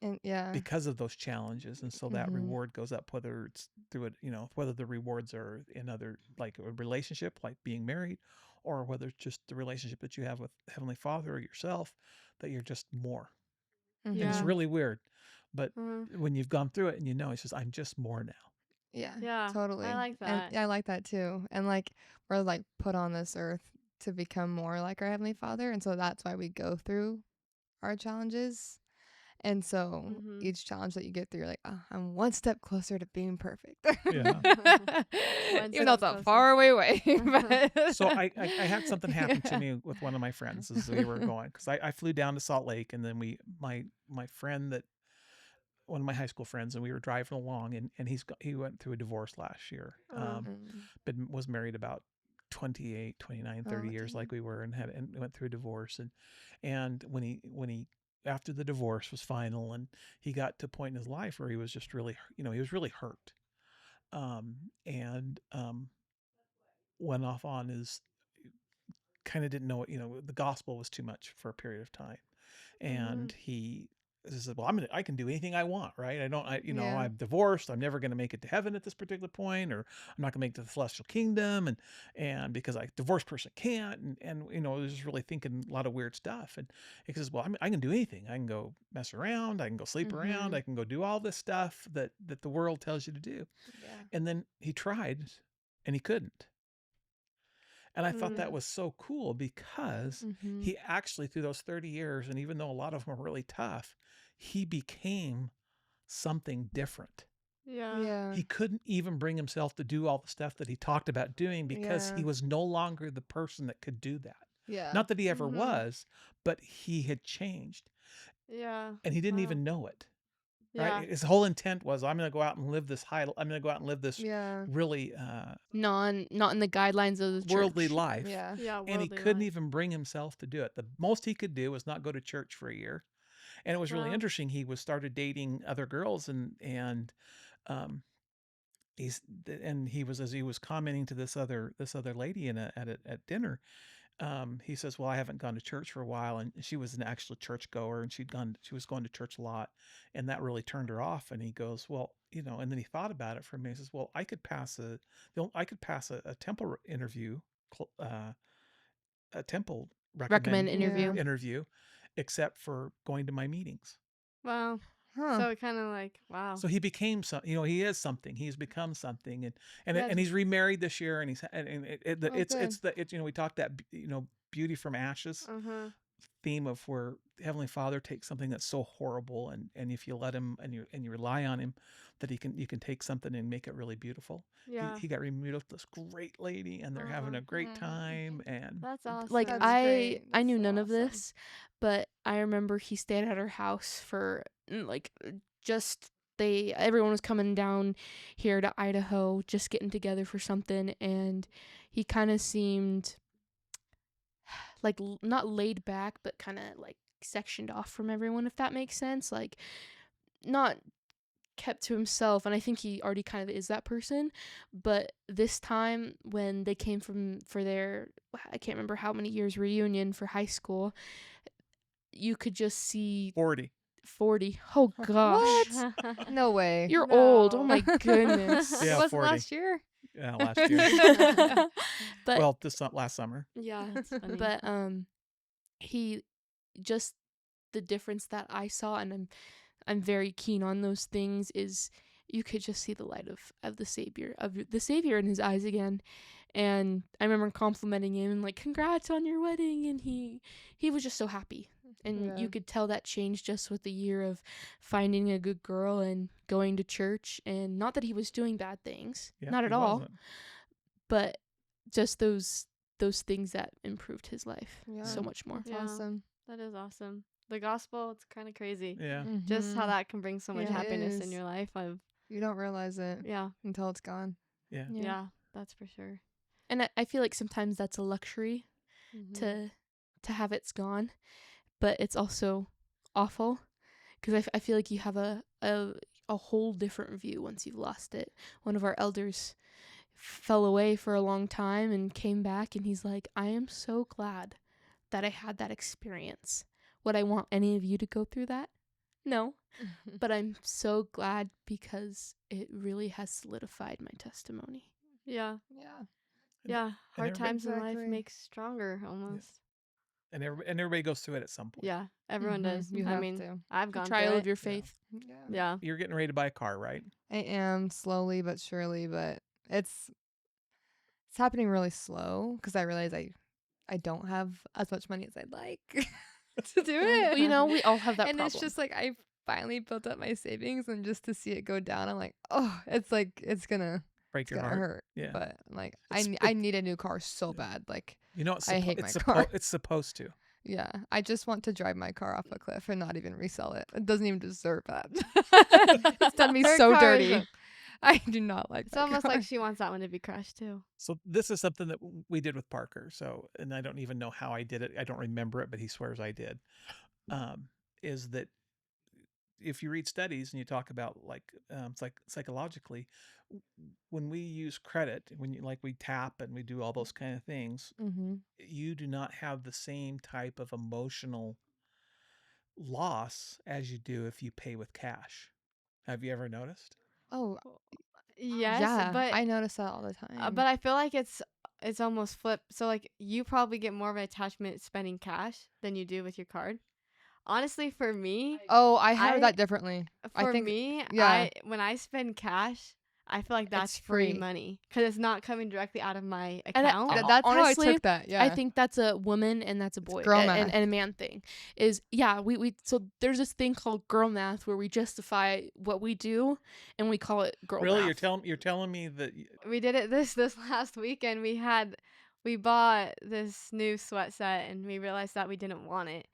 And yeah. because of those challenges, and so that Mhm. reward goes up, whether it's through it, whether the rewards are in other, like a relationship like being married, or whether it's just the relationship that you have with Heavenly Father or yourself, that you're just more. And it's Yeah. Mhm. really weird, but Uh, when you've gone through it, and it's just, I'm just more now. Yeah. yeah. I Totally. like And that. I like that too. And like we're like put on this earth to become more like our Heavenly Father, and so that's why we go through our challenges. And so Mhm. each challenge that you get through, you're like, oh, I'm one step closer to being perfect. Yeah. One Even though step it's a closer. far away way. So But I had something happen to yeah. me with one of my friends as we were going, because I flew down to Salt Lake, and then my friend, that one of my high school friends, and we were driving along, and he went through a divorce last year. Uh, Mm. But was married about 28, 29, 30 Oh, years like dang. we were, and went through a divorce, and when he after the divorce was final, and he got to a point in his life where he was just really, he was really hurt, and went off on his, kind of didn't know what, the gospel was too much for a period of time, and mhm. he said, well, I can do anything I want, right? I don't, Yeah. I'm divorced, I'm never going to make it to heaven at this particular point, or I'm not going to make it to the celestial kingdom, and because a divorced person can't, and I was just really thinking a lot of weird stuff, and he says, well, I can do anything. I can go mess around, I can go sleep around, Mhm. I can go do all this stuff that the world tells you to do. Yeah. And then he tried, and he couldn't. And I thought that Mm. was so cool, because Mhm. he actually, through those 30 years, and even though a lot of them were really tough, he became something different. Yeah. Yeah. He couldn't even bring himself to do all the stuff that he talked about doing, because Yeah. he was no longer the person that could do that. Yeah. Not that he ever Mhm. was, but he had changed, Yeah. and he didn't Wow. even know it. Right? Yeah. His whole intent was, I'm going to go out and live this I'm going to go out and live this Yeah. really Not in the guidelines of the worldly church. life, Yeah. Yeah. and he Worldly couldn't life. even bring himself to do it. The most he could do was not go to church for a year. And it was really Wow. interesting. He was started dating other girls, and um he was, as he was commenting to this other lady at dinner, he says, well, I haven't gone to church for a while. And she was an actual church goer, and she was going to church a lot, and that really turned her off. And he goes, well, and then he thought about it for a minute. He says, well, I could pass a temple interview, a temple Recommend recommend Yeah. interview. interview, except for going to my meetings. Wow. Huh. So it kind of like, wow. So he became he is something. He's become something, and Yeah. and he's remarried this year, and Oh, good. we talked that beauty from ashes Uh-huh. theme of where Heavenly Father takes something that's so horrible, and if you let him and you rely on him, that you can take something and make it really beautiful. Yeah. He got remarried with this great lady, and they're having a great time, and That's awesome. Like That's I great. I That's knew so none of awesome. this, but I remember he stayed at our house for just everyone was coming down here to Idaho, just getting together for something, and he kind of seemed like not laid back, but kind of like sectioned off from everyone, if that makes sense. Like not kept to himself, and I think he already kind of is that person. But this time when they came for their, I can't remember how many years reunion for high school, you could just see 40. 40. Oh gosh. No way. You're old. Oh No. my goodness. Yeah, Wasn't 40. last year. Yeah, last year. But Well, last summer. Yeah, it's funny. but he just the difference that I saw, and I'm very keen on those things, is you could just see the light of the savior in his eyes again. And I remember complimenting him and like, congrats on your wedding, and he was just so happy. And Yeah. you could tell that changed just with the year of finding a good girl and going to church. And not that he was doing bad things, Yeah, not he at all, wasn't. but just those things that improved his life Yeah. so much more. That's Yeah. awesome. That is awesome. The gospel, it's kind of crazy. Yeah. Just how Mhm. that can bring so much Yeah, it happiness in is. your life. You don't realize it Yeah, until it's gone. Yeah. yeah, that's for sure. And I feel like sometimes that's a luxury Mm-hmm. to have it's gone, but it's also awful because I feel like you have a whole different view once you've lost it. One of our elders fell away for a long time and came back, and he's like, I am so glad that I had that experience. Would I want any of you to go through that? No, but I'm so glad because it really has solidified my testimony. Yeah, Yeah. yeah. Hard everybody- times in life Exactly. make stronger almost. And everybody goes through it at some point. Yeah, everyone Mhm, does. you I have mean, to. I've gone Trial through of it. your faith. Yeah. Yeah. You're getting ready to buy a car, right? I am slowly but surely, but it's happening really slow because I realize I don't have as much money as I'd like to do it. Well, you know, we all have that and problem. it's just like I finally built up my savings, and just to see it go down, I'm like, oh, it's like it's gonna Break your gonna heart. hurt. Yeah. But like It's- I need a new car so bad. Like I hate my car. It's supposed to. yeah, I just want to drive my car off a cliff and not even resell it. It doesn't even deserve that. It's done me Her so car dirty. is I do not like It's that almost car. like she wants that one to be crushed too. So this is something that we did with Parker. So, and I don't even know how I did it. I don't remember it, but he swears I did. Is that if you read studies and you talk about psychologically, when we use credit, when we tap and we do all those kind of things, Mm-hmm. you do not have the same type of emotional loss as you do if you pay with cash. Have you ever noticed? Oh, Yes, yeah, but I notice that all the time. but I feel like it's almost flipped. So like you probably get more of an attachment spending cash than you do with your card. Honestly, for me, oh, I have I- that differently. I for think me, yeah. when I spend cash, I feel like that's It's free free. money because it's not coming directly out of my And I- account. That's honestly, how I took that. Yeah, I think that's a woman and that's a boy girl and math. a man thing. Is yeah, we so there's this thing called girl math where we justify what we do and we call it girl Really, math. you're telling me that We did it this last weekend. We bought this new sweat set and we realized that we didn't want it.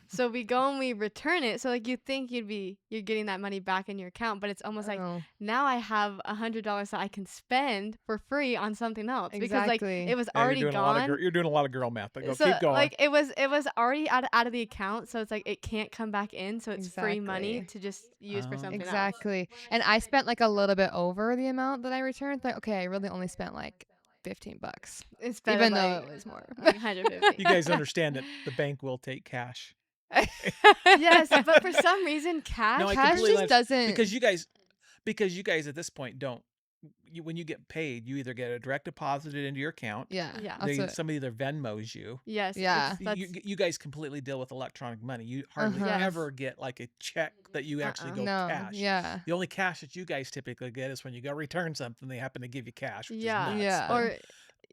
So we go and we return it. So like you think you're getting that money back in your account, but it's almost like Oh, now I have $100 that I can spend for free on something else because like Exactly. it was yeah, already gone. you're doing a lot of girl math. But go, So keep going. like it was already out of the account, so it's like it can't come back in, so it's free money Exactly. to just use for Oh. something else. Exactly. And I spent like a little bit over the amount that I returned. Like, okay, I really only spent like $15, Instead even of though like it was more. like 150. You guys understand that the bank will take cash. Yes, but for some reason, No, I cash. Cash completely just understand doesn't. because you guys at this point don't. When you get paid, you either get a direct deposited into your account. Yeah, Yeah. that's what. Somebody either Venmos you. Yes, Yeah. that's You guys completely deal with electronic money. You hardly Uh-huh. ever get like a check that you actually go No, cash. yeah, The only cash that you guys typically get is when you go return something, they happen to give you cash, which yeah. is nuts. Yeah. but- Or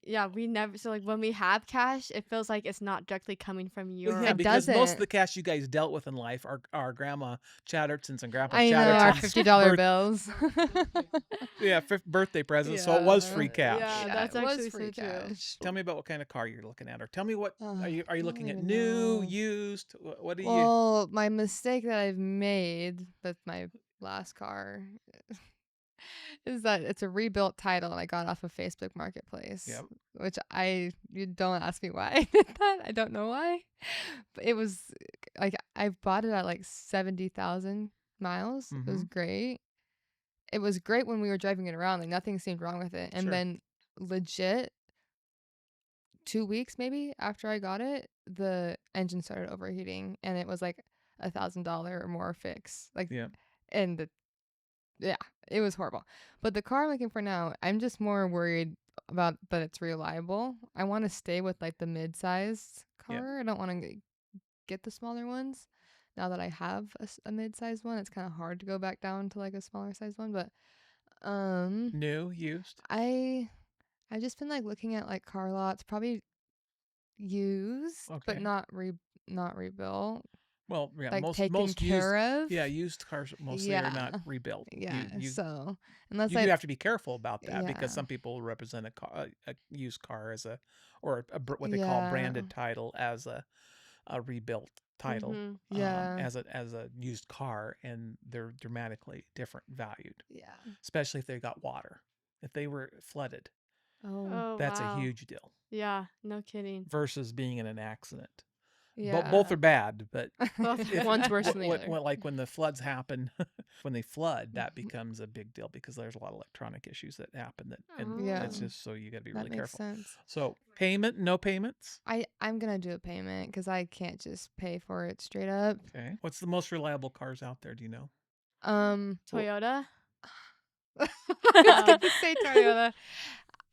yeah, we never. So like when we have cash, it feels like it's not directly coming from your. Well, yeah, It because most of doesn't. the cash you guys dealt with in life are Grandma Chatterton's and Grandpa I know our Chatterton's $50 bills. birthday presents, so it was free Yeah. cash. Yeah, Yeah, that's it was actually free so true. cash. Tell me about what kind of car you're looking at, or tell me what are you I don't looking at? even New, know. used? What do you? Well, my mistake that I've made with my last car is that it's a rebuilt title and I got off of Facebook Marketplace. Yep. Which you don't ask me why I did that. I don't know why. But it was like I bought it at like 70,000 miles. It was great. It was great when we were driving it around. Like nothing seemed wrong with it. And Sure. then legit 2 weeks maybe after I got it, the engine started overheating and it was like $1,000 or more fix. Like, Yeah. and yeah, it was horrible. But the car I'm looking for now, I'm just more worried about that it's reliable. I want to stay with like the mid-sized Yeah. car. I don't want to get the smaller ones. Now that I have a mid-sized one, it's kind of hard to go back down to like a smaller sized one. But New, used? I've just been like looking at like car lots, probably used, but Okay. not rebuilt, Well, yeah, like most taken used, care of. yeah, used cars mostly are not rebuilt. Yeah. You So unless you do have to be careful about that because Yeah. some people represent a used car as what they call Yeah. branded title as a rebuilt title. Mhm. Yeah. As a used car, and they're dramatically different valued, Yeah. especially if they got water. If they were flooded, Oh. Oh that's a wow. huge deal Yeah, no kidding. versus being in an accident. Yeah. Both are bad, but Both if, One's worse than the other. like when the floods happen, when they flood, that becomes a big deal because there's a lot of electronic issues that happen and Yeah. it's just so you got to be That really makes careful. sense. So no payments. I'm gonna do a payment because I can't just pay for it straight up. Okay. What's the most reliable cars out there? Do you know? Toyota. I was gonna say Toyota.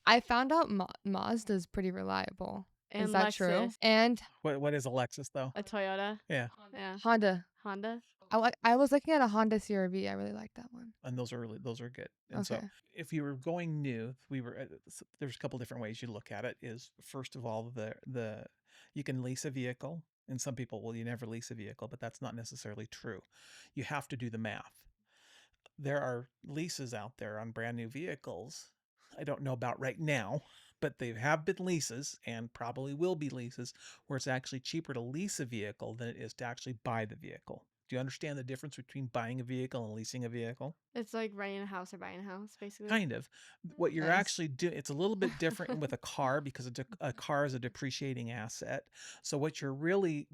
I found out Mazda's pretty reliable. And Is that true? Lexus. And What is a Lexus though? A Toyota. Yeah, Yeah. Honda. Honda. I was looking at a Honda CR-V. I really like that one. and those are good. And so Okay. if you were going new, there's a couple different ways you look at it. Is first of all the you can lease a vehicle, and some people will you never lease a vehicle, but that's not necessarily true. You have to do the math. There are leases out there on brand new vehicles. I don't know about right now, but they have been leases and probably will be leases where it's actually cheaper to lease a vehicle than it is to actually buy the vehicle. Do you understand the difference between buying a vehicle and leasing a vehicle? It's like renting a house or buying a house, basically. Kind of. What you're Nice. actually doing, it's a little bit different with a car because a car is a depreciating asset. So what you're really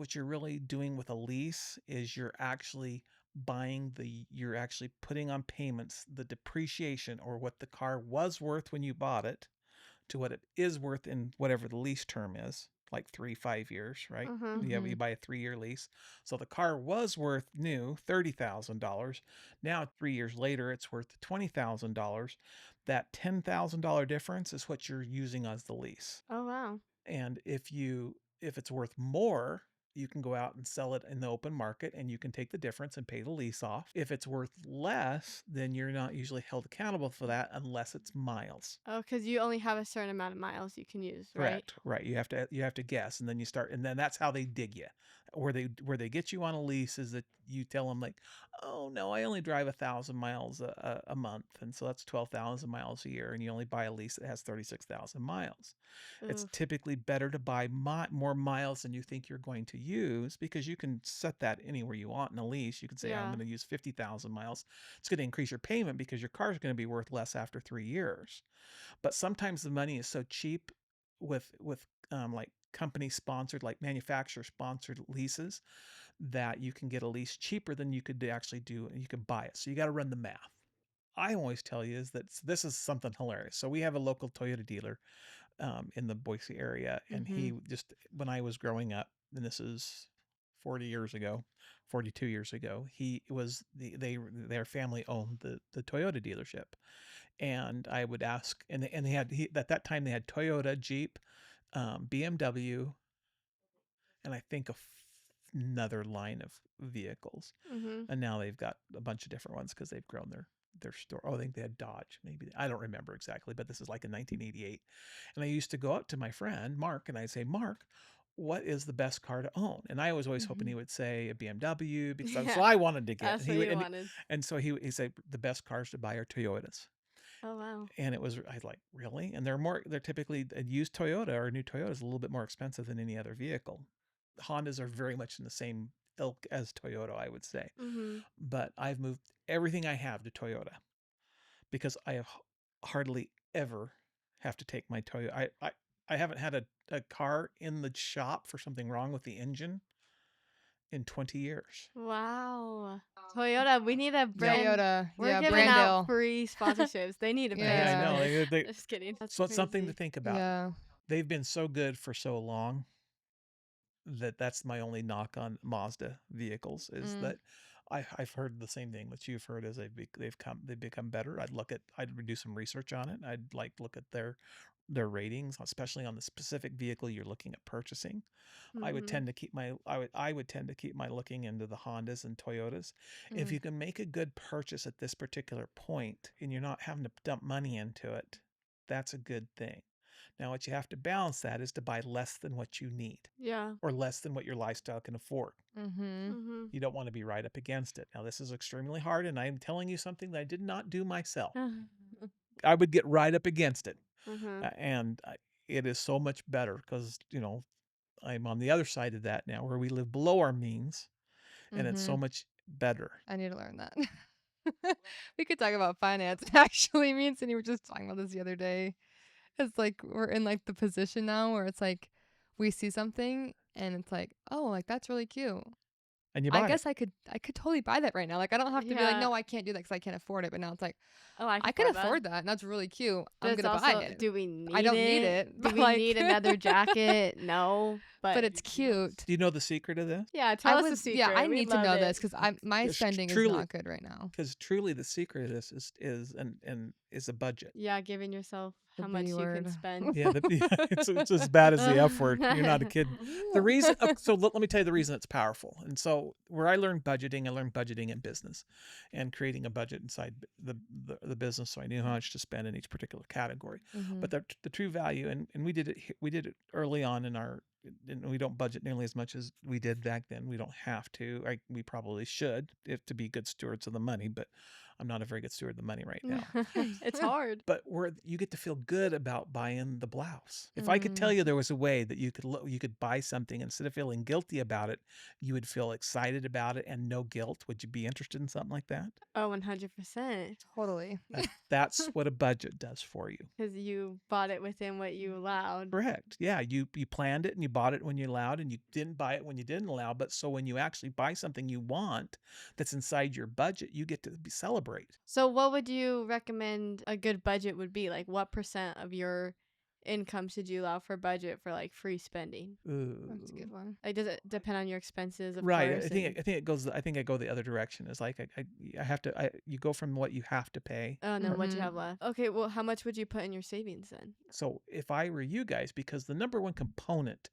doing with a lease is you're actually putting on payments the depreciation or what the car was worth when you bought it to what it is worth in whatever the lease term is, like 3-5 years, right? Uh-huh. You buy a 3-year lease. So the car was worth new $30,000. Now 3 years later, it's worth $20,000. That $10,000 difference is what you're using as the lease. Oh wow. And if it's worth more, you can go out and sell it in the open market and you can take the difference and pay the lease off. If it's worth less, then you're not usually held accountable for that unless it's miles. Oh, because you only have a certain amount of miles you can use, right? Correct. Right. You have to guess, and then and then that's how they dig you. Where they get you on a lease is that you tell them like, oh no, I only drive 1,000 miles a month, and so that's 12,000 miles a year, and you only buy a lease that has 36,000 miles. It's Oof. typically better to buy more miles than you think you're going to use because you can set that anywhere you want in a lease. You can say, I'm Yeah. going to use 50,000 miles. It's going to increase your payment because your car is going to be worth less after 3 years. But sometimes the money is so cheap with like company sponsored, like manufacturer sponsored leases, that you can get a lease cheaper than you could actually do. You could buy it. So you got to run the math. I always tell you is that this is something hilarious. So we have a local Toyota dealer in the Boise area, and he just when I was growing up, and this is 40 years ago, 42 years ago, he was their family owned the Toyota dealership, and I would ask, and they had at that time they had Toyota, Jeep, BMW, and I think another line of vehicles. Mhm. And now they've got a bunch of different ones because they've grown their store. Oh, I think they had Dodge, maybe. I don't remember exactly, but this is like in 1988. And I used to go up to my friend Mark and I'd say, Mark, what is the best car to own? And I was always hoping he would say a BMW because that's Yeah. what I wanted to get. That's And what you wanted. so he said the best cars to buy are Toyotas. Oh, wow. And I was like, really? And they're typically a used Toyota or a new Toyota is a little bit more expensive than any other vehicle. Hondas are very much in the same ilk as Toyota, I would say. Mhm. But I've moved everything I have to Toyota because I have hardly ever have to take my Toyota. I haven't had a car in the shop for something wrong with the engine in 20 years. Wow. Toyota, we need a brand. Toyota. We're Yeah, giving brand out deal. free sponsorships. They need to pay Hey, I us know. for this. They, Just kidding. That's so it's something to crazy. think about. Yeah. They've been so good for so long that's my only knock on Mazda vehicles is that I've heard the same thing that you've heard as they've become better. I'd do some research on it. I'd like look at their ratings, especially on the specific vehicle you're looking at purchasing. I would Mhm. tend to keep I would tend to keep my looking into the Hondas and Toyotas. If Mm. you can make a good purchase at this particular point and you're not having to dump money into it, that's a good thing. Now, what you have to balance that is to buy less than what you need Yeah. or less than what your lifestyle can afford. Mm-hmm. Mhm. You don't want to be right up against it. Now, this is extremely hard, and I'm telling you something that I did not do myself. I would get right up against it, Mhm. and it is so much better because I'm on the other side of that now, where we live below our means, and it's so much better. I need to learn that. We could talk about finance. Actually, me and Sidney were just talking about this the other day. It's like we're in like the position now where it's like we see something and it's like, oh, like that's really cute. And you I buy it. guess I could totally buy that right now. Like I don't have to be like, Yeah. no, I can't do that because I can't afford it. But now it's like Oh, I I can can afford that, and that's really cute. But I'm it's gonna buy also, it. do we need I don't need it, Do but, we like- need another jacket? No. But it's cute. Do you know the secret of this? Yeah, tell I us the would, secret. yeah, I We need to love know it. this because my It's spending is truly- not good right now. Because truly, the secret of this is a budget. Yeah, giving yourself The how much B you can word. spend. Yeah, it's as bad as the F word. You're not a kid. The reason, so let me tell you the reason it's powerful. And so, where I learned budgeting in business, and creating a budget inside the business, so I knew how much to spend in each particular category. Mhm. But the true value, and we did it early on in our. And we don't budget nearly as much as we did back then. We don't have to. We probably should, if to be good stewards of the money. But I'm not a very good steward of the money right now. It's hard. But where you get to feel good about buying the blouse. If I could tell you there was a way that you could buy something instead of feeling guilty about it, you would feel excited about it and no guilt. Would you be interested in something like that? Oh, 100%. Totally. That's what a budget does for you. Because you bought it within what you allowed. Correct. Yeah, you planned it and you bought it when you allowed, and you didn't buy it when you didn't allow. But so when you actually buy something you want that's inside your budget, you get to celebrate. So what would you recommend a good budget would be? Like what % of your income should you allow for budget for like free spending? That's a good Ooh. one. Like does it depend on your expenses? Of Right. course, I think I go the other direction. It's like I have to. You go from what you have to pay. Oh, and then what you Mhm. have left. Okay, well, how much would you put in your savings then? So if I were you guys, because the number one component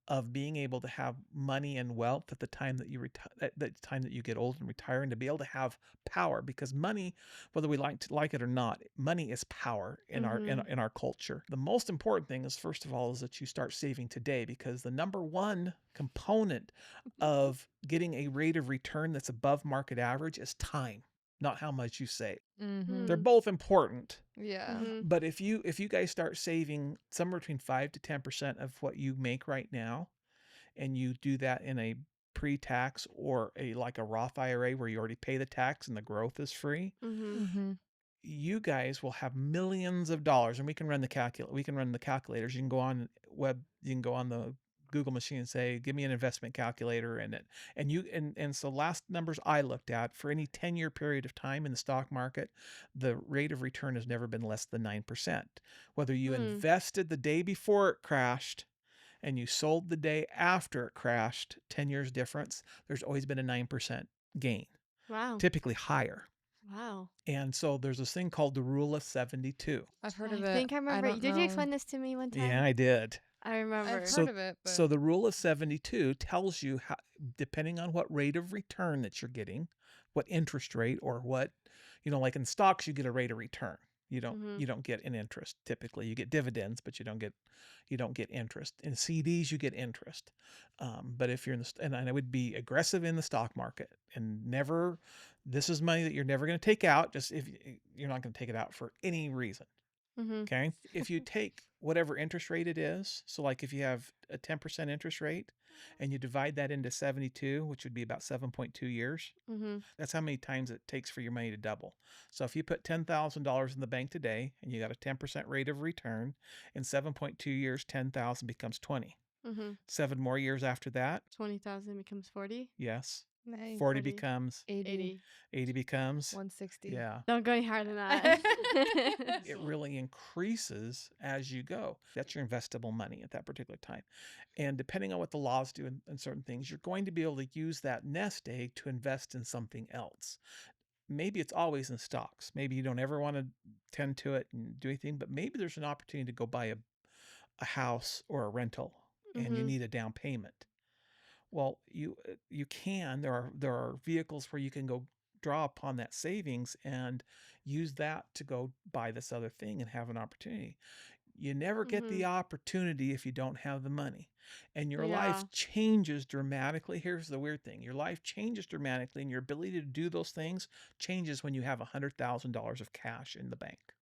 of being able to have money and wealth at the time that you retire, at the time that you get old and retire, and to be able to have power, because money, whether we like it or not, money is power in our in our culture. The most important thing is, first of all, is that you start saving today, because the number one component of getting a rate of return that's above market average is time, not how much you save. Mm-hmm. They're both important. Yeah. Mhm. But if you guys start saving somewhere between 5 to 10% of what you make right now, and you do that in a pre-tax or like a Roth IRA where you already pay the tax and the growth is free, Mhm. Mm-hmm. you guys will have millions of dollars. And we can run the calculators. You can go on the Google machine and say, give me an investment calculator, and so last numbers I looked at for any 10-year period of time in the stock market, the rate of return has never been less than 9%. Whether you invested the day before it crashed and you sold the day after it crashed, 10 years difference, there's always been a 9% gain, Wow. typically higher. Wow. And so there's this thing called the rule of 72. I've heard I of it. think I remember. don't Did you know. explain this to me one time? Yeah, I did. I remember. I've So- heard of it, but So the rule of 72 tells you how, depending on what rate of return that you're getting, what interest rate or what, like in stocks, you get a rate of return. You don't get an interest. Typically, you get dividends, but you don't get interest. In CDs, you get interest. But if you're in and I would be aggressive in the stock market and never. This is money that you're never going to take out. Just if you're not going to take it out for any reason. Okay. If you take whatever interest rate it is, so like if you have a 10% interest rate and you divide that into 72, which would be about 7.2 years, that's how many times it takes for your money to double. So if you put $10,000 in the bank today and you got a 10% rate of return, in 7.2 years, 10,000 becomes 20. 7 more years after that, 20,000 becomes 40. yes, nice. 40 40. becomes, 80, 80 becomes, 160. yeah. Don't go any harder than that. It really increases as you go. That's your investable money at that particular time. And depending on what the laws do and certain things, you're going to be able to use that nest egg to invest in something else. Maybe it's always in stocks. Maybe you don't ever want to tend to it and do anything, but maybe there's an opportunity to go buy a house or a rental and you need a down payment. Well, you can. There are vehicles where you can go draw upon that savings and use that to go buy this other thing and have an opportunity. You never get the opportunity if you don't have the money. And your life Yeah. changes dramatically. Here's the weird thing. Your life changes dramatically and your ability to do those things changes when you have $100,000 of cash in the bank.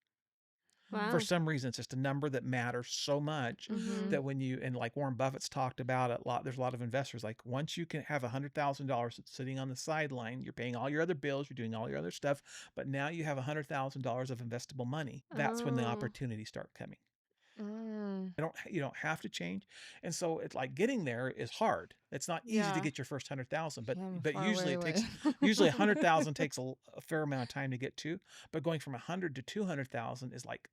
Wow. For some reason, it's just a number that matters so much that when and like Warren Buffett's talked about it a lot, there's a lot of investors, like once you can have $100,000 that's sitting on the sideline, you're paying all your other bills, you're doing all your other stuff, but now you have $100,000 of investable money. That's when the Oh. opportunities start coming. Mm. You don't have to change. And so it's like getting there is hard. It's not easy to Yeah. get your first 100,000, but Yeah, I'm but far usually away it takes away. usually 100,000 takes a fair amount of time to get to, but going from 100 to 200,000 is like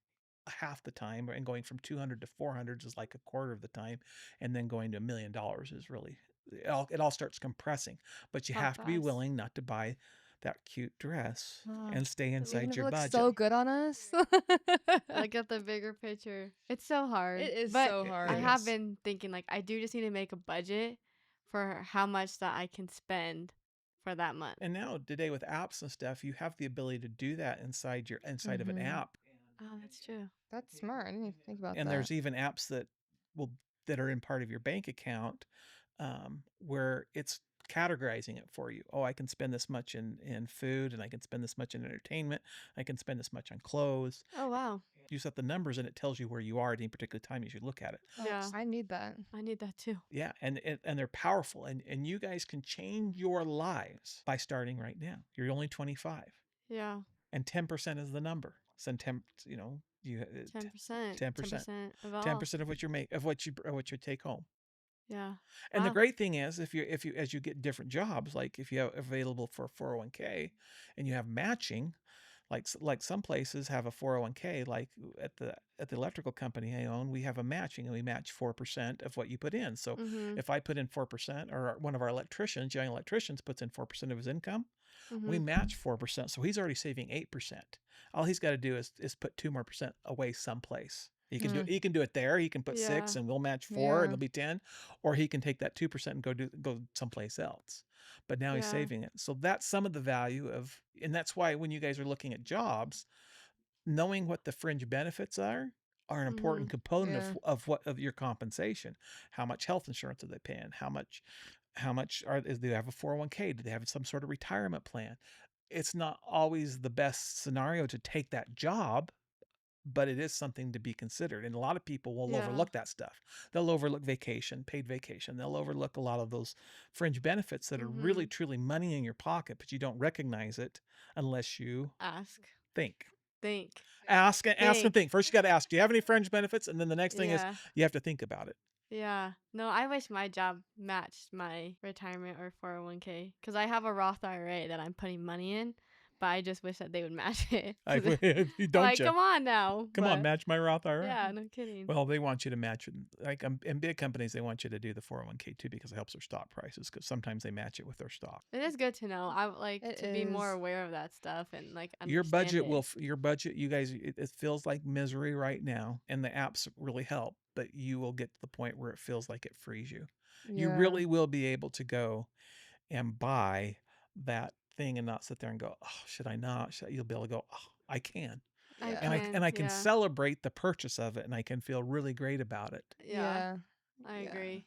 half the time, and going from 200 to 400 is like a quarter of the time, and then going to $1 million is really it all starts compressing. But you How have to be fast? willing not to buy that cute dress Oh, and stay Even inside if it your looks budget. so good on us. Look at the bigger picture. It's so hard. It is but so hard. I It have is. been thinking like I do just need to make a budget for how much that I can spend for that month. And now today with apps and stuff, you have the ability to do that inside of an app. Oh, that's true. That's smart. I didn't even think about And that. there's even apps that are in part of your bank account, where it's categorizing it for you. Oh, I can spend this much in food, and I can spend this much in entertainment. I can spend this much on clothes. Oh, wow. You set the numbers, and it tells you where you are at any particular time. You should look at it. Yeah. I need that. I need that too. Yeah, and they're powerful, and you guys can change your lives by starting right now. You're only 25, Yeah. and 10% is the number. So 10, you 10%. 10%. of all. 10% of what you take home. Yeah. And the Wow. great thing is, if you as you get different jobs, like if you have available for 401k and you have matching, like some places have a 401k, like at the electrical company I own, we have a matching and we match 4% of what you put in. So if I put in 4%, or one of our young electricians puts in 4% of his income, we match 4%. So he's already saving 8%. All he's got to do is put 2 more percent away someplace. He can do it there. He can put 6 Yeah. and we'll match 4 and Yeah. it'll be 10, or he can take that 2% and go someplace else. But now he's Yeah. saving it. So that's some of the value of, and that's why when you guys are looking at jobs, knowing what the fringe benefits are an important component of your compensation. How much health insurance are they paying? How much do they have a 401k? Do they have some sort of retirement plan? It's not always the best scenario to take that job, but it is something to be considered. And a lot of people will Yeah. overlook that stuff. They'll overlook vacation, paid vacation. They'll overlook a lot of those fringe benefits that are really, truly money in your pocket, but you don't recognize it unless you Ask. think. Think. Ask and think. First, you got to ask, do you have any fringe benefits? And then the next thing is Yeah. you have to think about it. Yeah. No, I wish my job matched my retirement or 401k because I have a Roth IRA that I'm putting money in, but I just wish that they would match it I because don't like, you? come on now. Come on, But match my Roth IRA. yeah, no kidding. Well, they want you to match it. Like in big companies, they want you to do the 401k too because it helps their stock prices. Because sometimes they match it with their stock. It is good to know. I would like It to be more is. aware of that stuff and like Your understand budget it. your budget. You guys, it feels like misery right now, and the apps really help. But you will get to the point where it feels like it frees you. You Yeah. really will be able to go and buy that thing and not sit there and go, oh, should I not? You'll be able to go, oh, I can. I Yeah. can. I can Yeah. celebrate the purchase of it and I can feel really great about it. Yeah. Yeah. I Yeah. agree.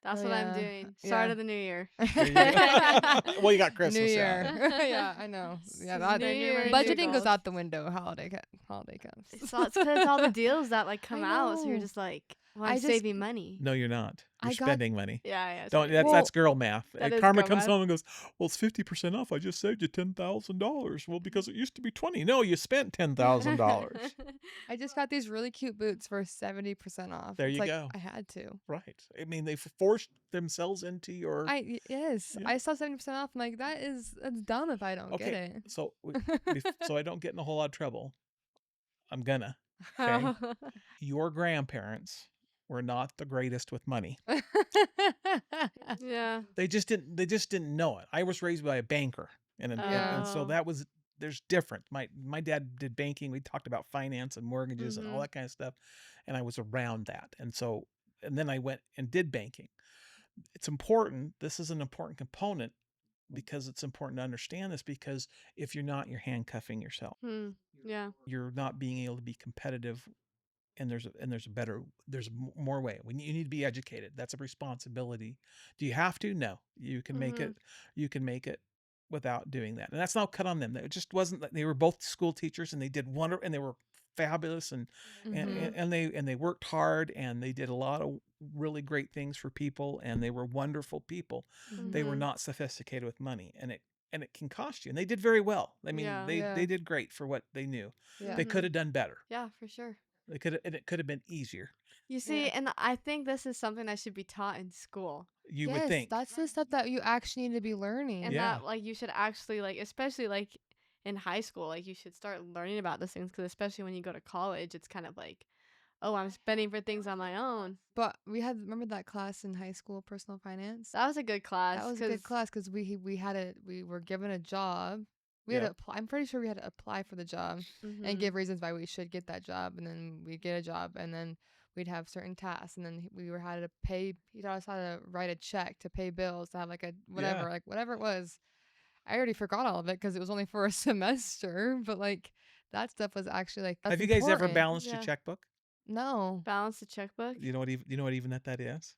That's Oh, what I'm yeah. doing. Start Yeah. of the new year. There you go. Well, you got New Christmas Year. out. Yeah, I know. Yeah, New year, new budgeting goes goals. out the window. Holiday comes. It's because all the deals that like come I out, so you're know. just like, well, I I'm just- saving money. No, you're not. You're I got- spending money. Yeah, yeah. Don't. sorry. That's girl math. That is Karma girl comes math. home and goes, "Well, it's 50% off. I just saved you $10,000." Well, because it used to be 20. No, you spent $10,000. I just got these really cute boots for 70% off. There It's you like, go. I had to. Right. I mean, they forced themselves into your. Yes. Yeah. I saw 70% off. I'm like, that's dumb if I don't get Okay. it. So, so I don't get in a whole lot of trouble. I'm gonna. Okay. Your grandparents were not the greatest with money. yeah. They just didn't know it. I was raised by a banker, and so Oh. that was there's different. My dad did banking. We talked about finance and mortgages and all Mhm. that kind of stuff, and I was around that. And then I went and did banking. It's important. This is an important component because it's important to understand this because if you're not, you're handcuffing yourself. Yeah. You're not being able to be competitive and there's more way. You need to be educated. That's a responsibility. Do you have to? No. You can make it. You can make it without doing that. And that's not cut on them. It just wasn't that they were both school teachers and they did wonderful and they were fabulous and they worked hard and they did a lot of really great things for people and they were wonderful people. They were not sophisticated with money and it can cost you. And they did very well. I mean, Yeah. they did great for what they knew. Yeah. They could have done better. Yeah, for sure. It could have been easier. You see, and I think this is something that should be taught in school. You would think. That's the stuff that you actually need to be learning. And Yeah. that like you should actually like especially like in high school, like you should start learning about these things because especially when you go to college, it's kind of like, oh, I'm spending for things on my own. But remember that class in high school, personal finance? That was a good class. That was a good class because we were given a job. We had Yeah. to apply. I'm pretty sure we had to apply for the job and give reasons why we should get that job, and then we'd get a job, and then we'd have certain tasks, and then we were had to pay. He taught us how to write a check to pay bills, to have like a whatever, like whatever it was. I already forgot all of it because it was only for a semester, but like that stuff was actually like. That's Have you guys ever important. balanced your Yeah. checkbook? No. Balance the checkbook. You know what even that is?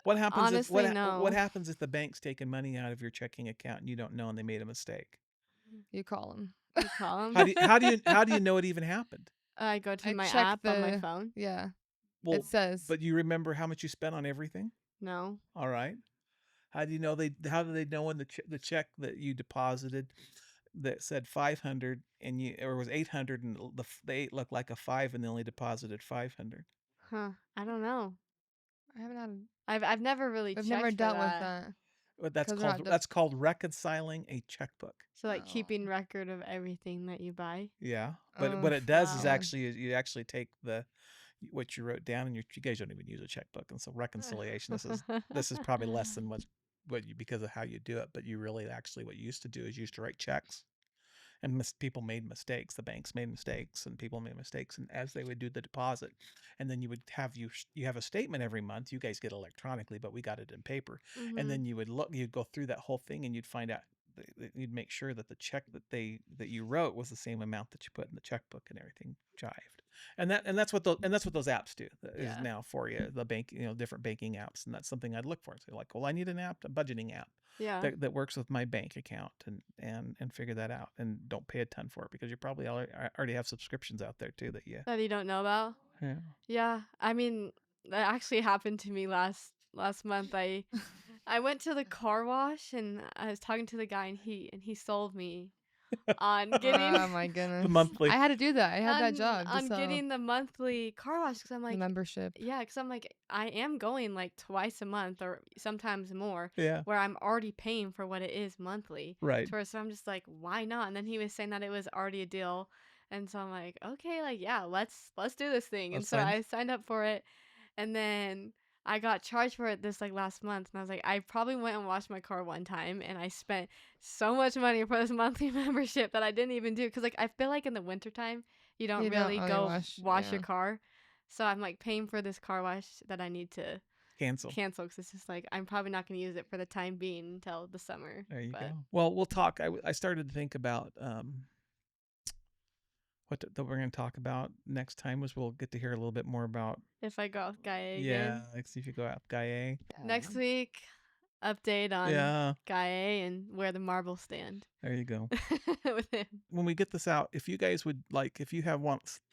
What happens Honestly, if no. what happens if the bank's taking money out of your checking account and you don't know and they made a mistake? You call him. You call 'em? How do you know it even happened? I go to I my check app on my the- phone. Yeah. Well, It says. but you remember how much you spent on everything? No. All right. How do you know how do they know in the check that you deposited that said 500 and or was 800 and the 8 looked like a 5 and they only deposited 500? Huh. I don't know. I haven't had. I've never really I've checked never for dealt with that. that. But that's 'Cause we're called not that's called reconciling a checkbook. So like Oh. keeping record of everything that you buy. Yeah. But Oh, what it does is wow. actually you actually take what you wrote down and you guys don't even use a checkbook and so reconciliation this is probably less than what you because of how you do it, but you really actually what you used to do is you used to write checks and people made mistakes, the banks made mistakes and people made mistakes, and as they would do the deposit and then you would have you have a statement every month. You guys get electronically, but we got it in paper. And then you'd go through that whole thing and you'd find out you'd make sure that the check that you wrote was the same amount that you put in the checkbook and everything jived. And that's what those apps do is Yeah. now for you, the bank, different banking apps. And that's something I'd look for. So like, well, I need a budgeting app Yeah. that works with my bank account and figure that out, and don't pay a ton for it because you probably already have subscriptions out there too that That you don't know about. yeah. Yeah. I mean, that actually happened to me last month. I went to the car wash and I was talking to the guy and he sold me on getting Oh my goodness. The monthly. I had to do that. I had that job. on getting the monthly car wash because I'm the like, membership. yeah, because I'm like, I am going like twice a month or sometimes more, Yeah. where I'm already paying for what it is monthly. Right. So I'm just like, why not? And then he was saying that it was already a deal, and so I'm like, okay, like yeah, let's do this thing. And Let's so sign. I signed up for it, and then I got charged for it this like last month, and I was like, I probably went and washed my car one time, and I spent so much money for this monthly membership that I didn't even do because like I feel like in the wintertime you don't You don't really really go wash, your yeah. car, so I'm like paying for this car wash that I need to Cancel. because it's just like I'm probably not going to use it for the time being until the summer. There you but go. Well, we'll talk. I started to think about that we're going to talk about next time. Was we'll get to hear a little bit more about. If I go out with Gaia Yeah, again like see if you go out Gaia. next week, update on Yeah, Gaia and where the marbles stand there you go. with him. When we get this out, if you guys would like, if you have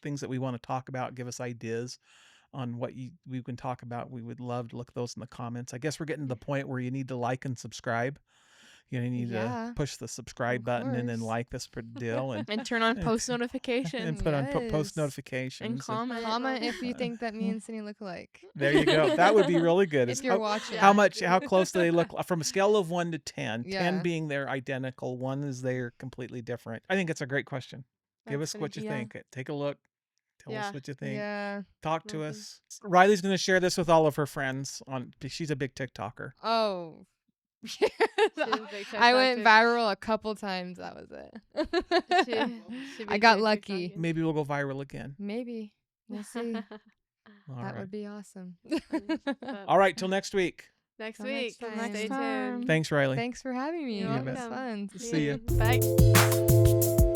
things that we want to talk about, give us ideas on what we can talk about. We would love to look at those in the comments. I guess we're getting to the point where you need to like and subscribe. You need Yeah, to push the subscribe of button and then course. like this deal And turn on post and notifications put on post Yes. notifications. and comment. Comment if you think that me and Sidney look alike. There you go. That would be really good. If you're watching. How close do they look from a scale of 1 to 10? 10 Yeah. being they're identical, 1 is they're completely different. I think it's a great question. Give That's us funny. what you Yeah. think. Take a look. Tell Yeah. us what you think. Yeah. Talk to Mhm. us. Riley's going to share this with all of her friends. She's a big TikToker. Oh. She's a big I went TikToker. viral a couple times. That was it. She I got became lucky. TikToker. Maybe we'll go viral again. Maybe. We'll see. All That right. would be awesome. But All right. Till next week. next Till week, next time. stay Next time. tuned. Thanks, Riley. Thanks for having me. You're It was welcome. fun. See ya. Bye.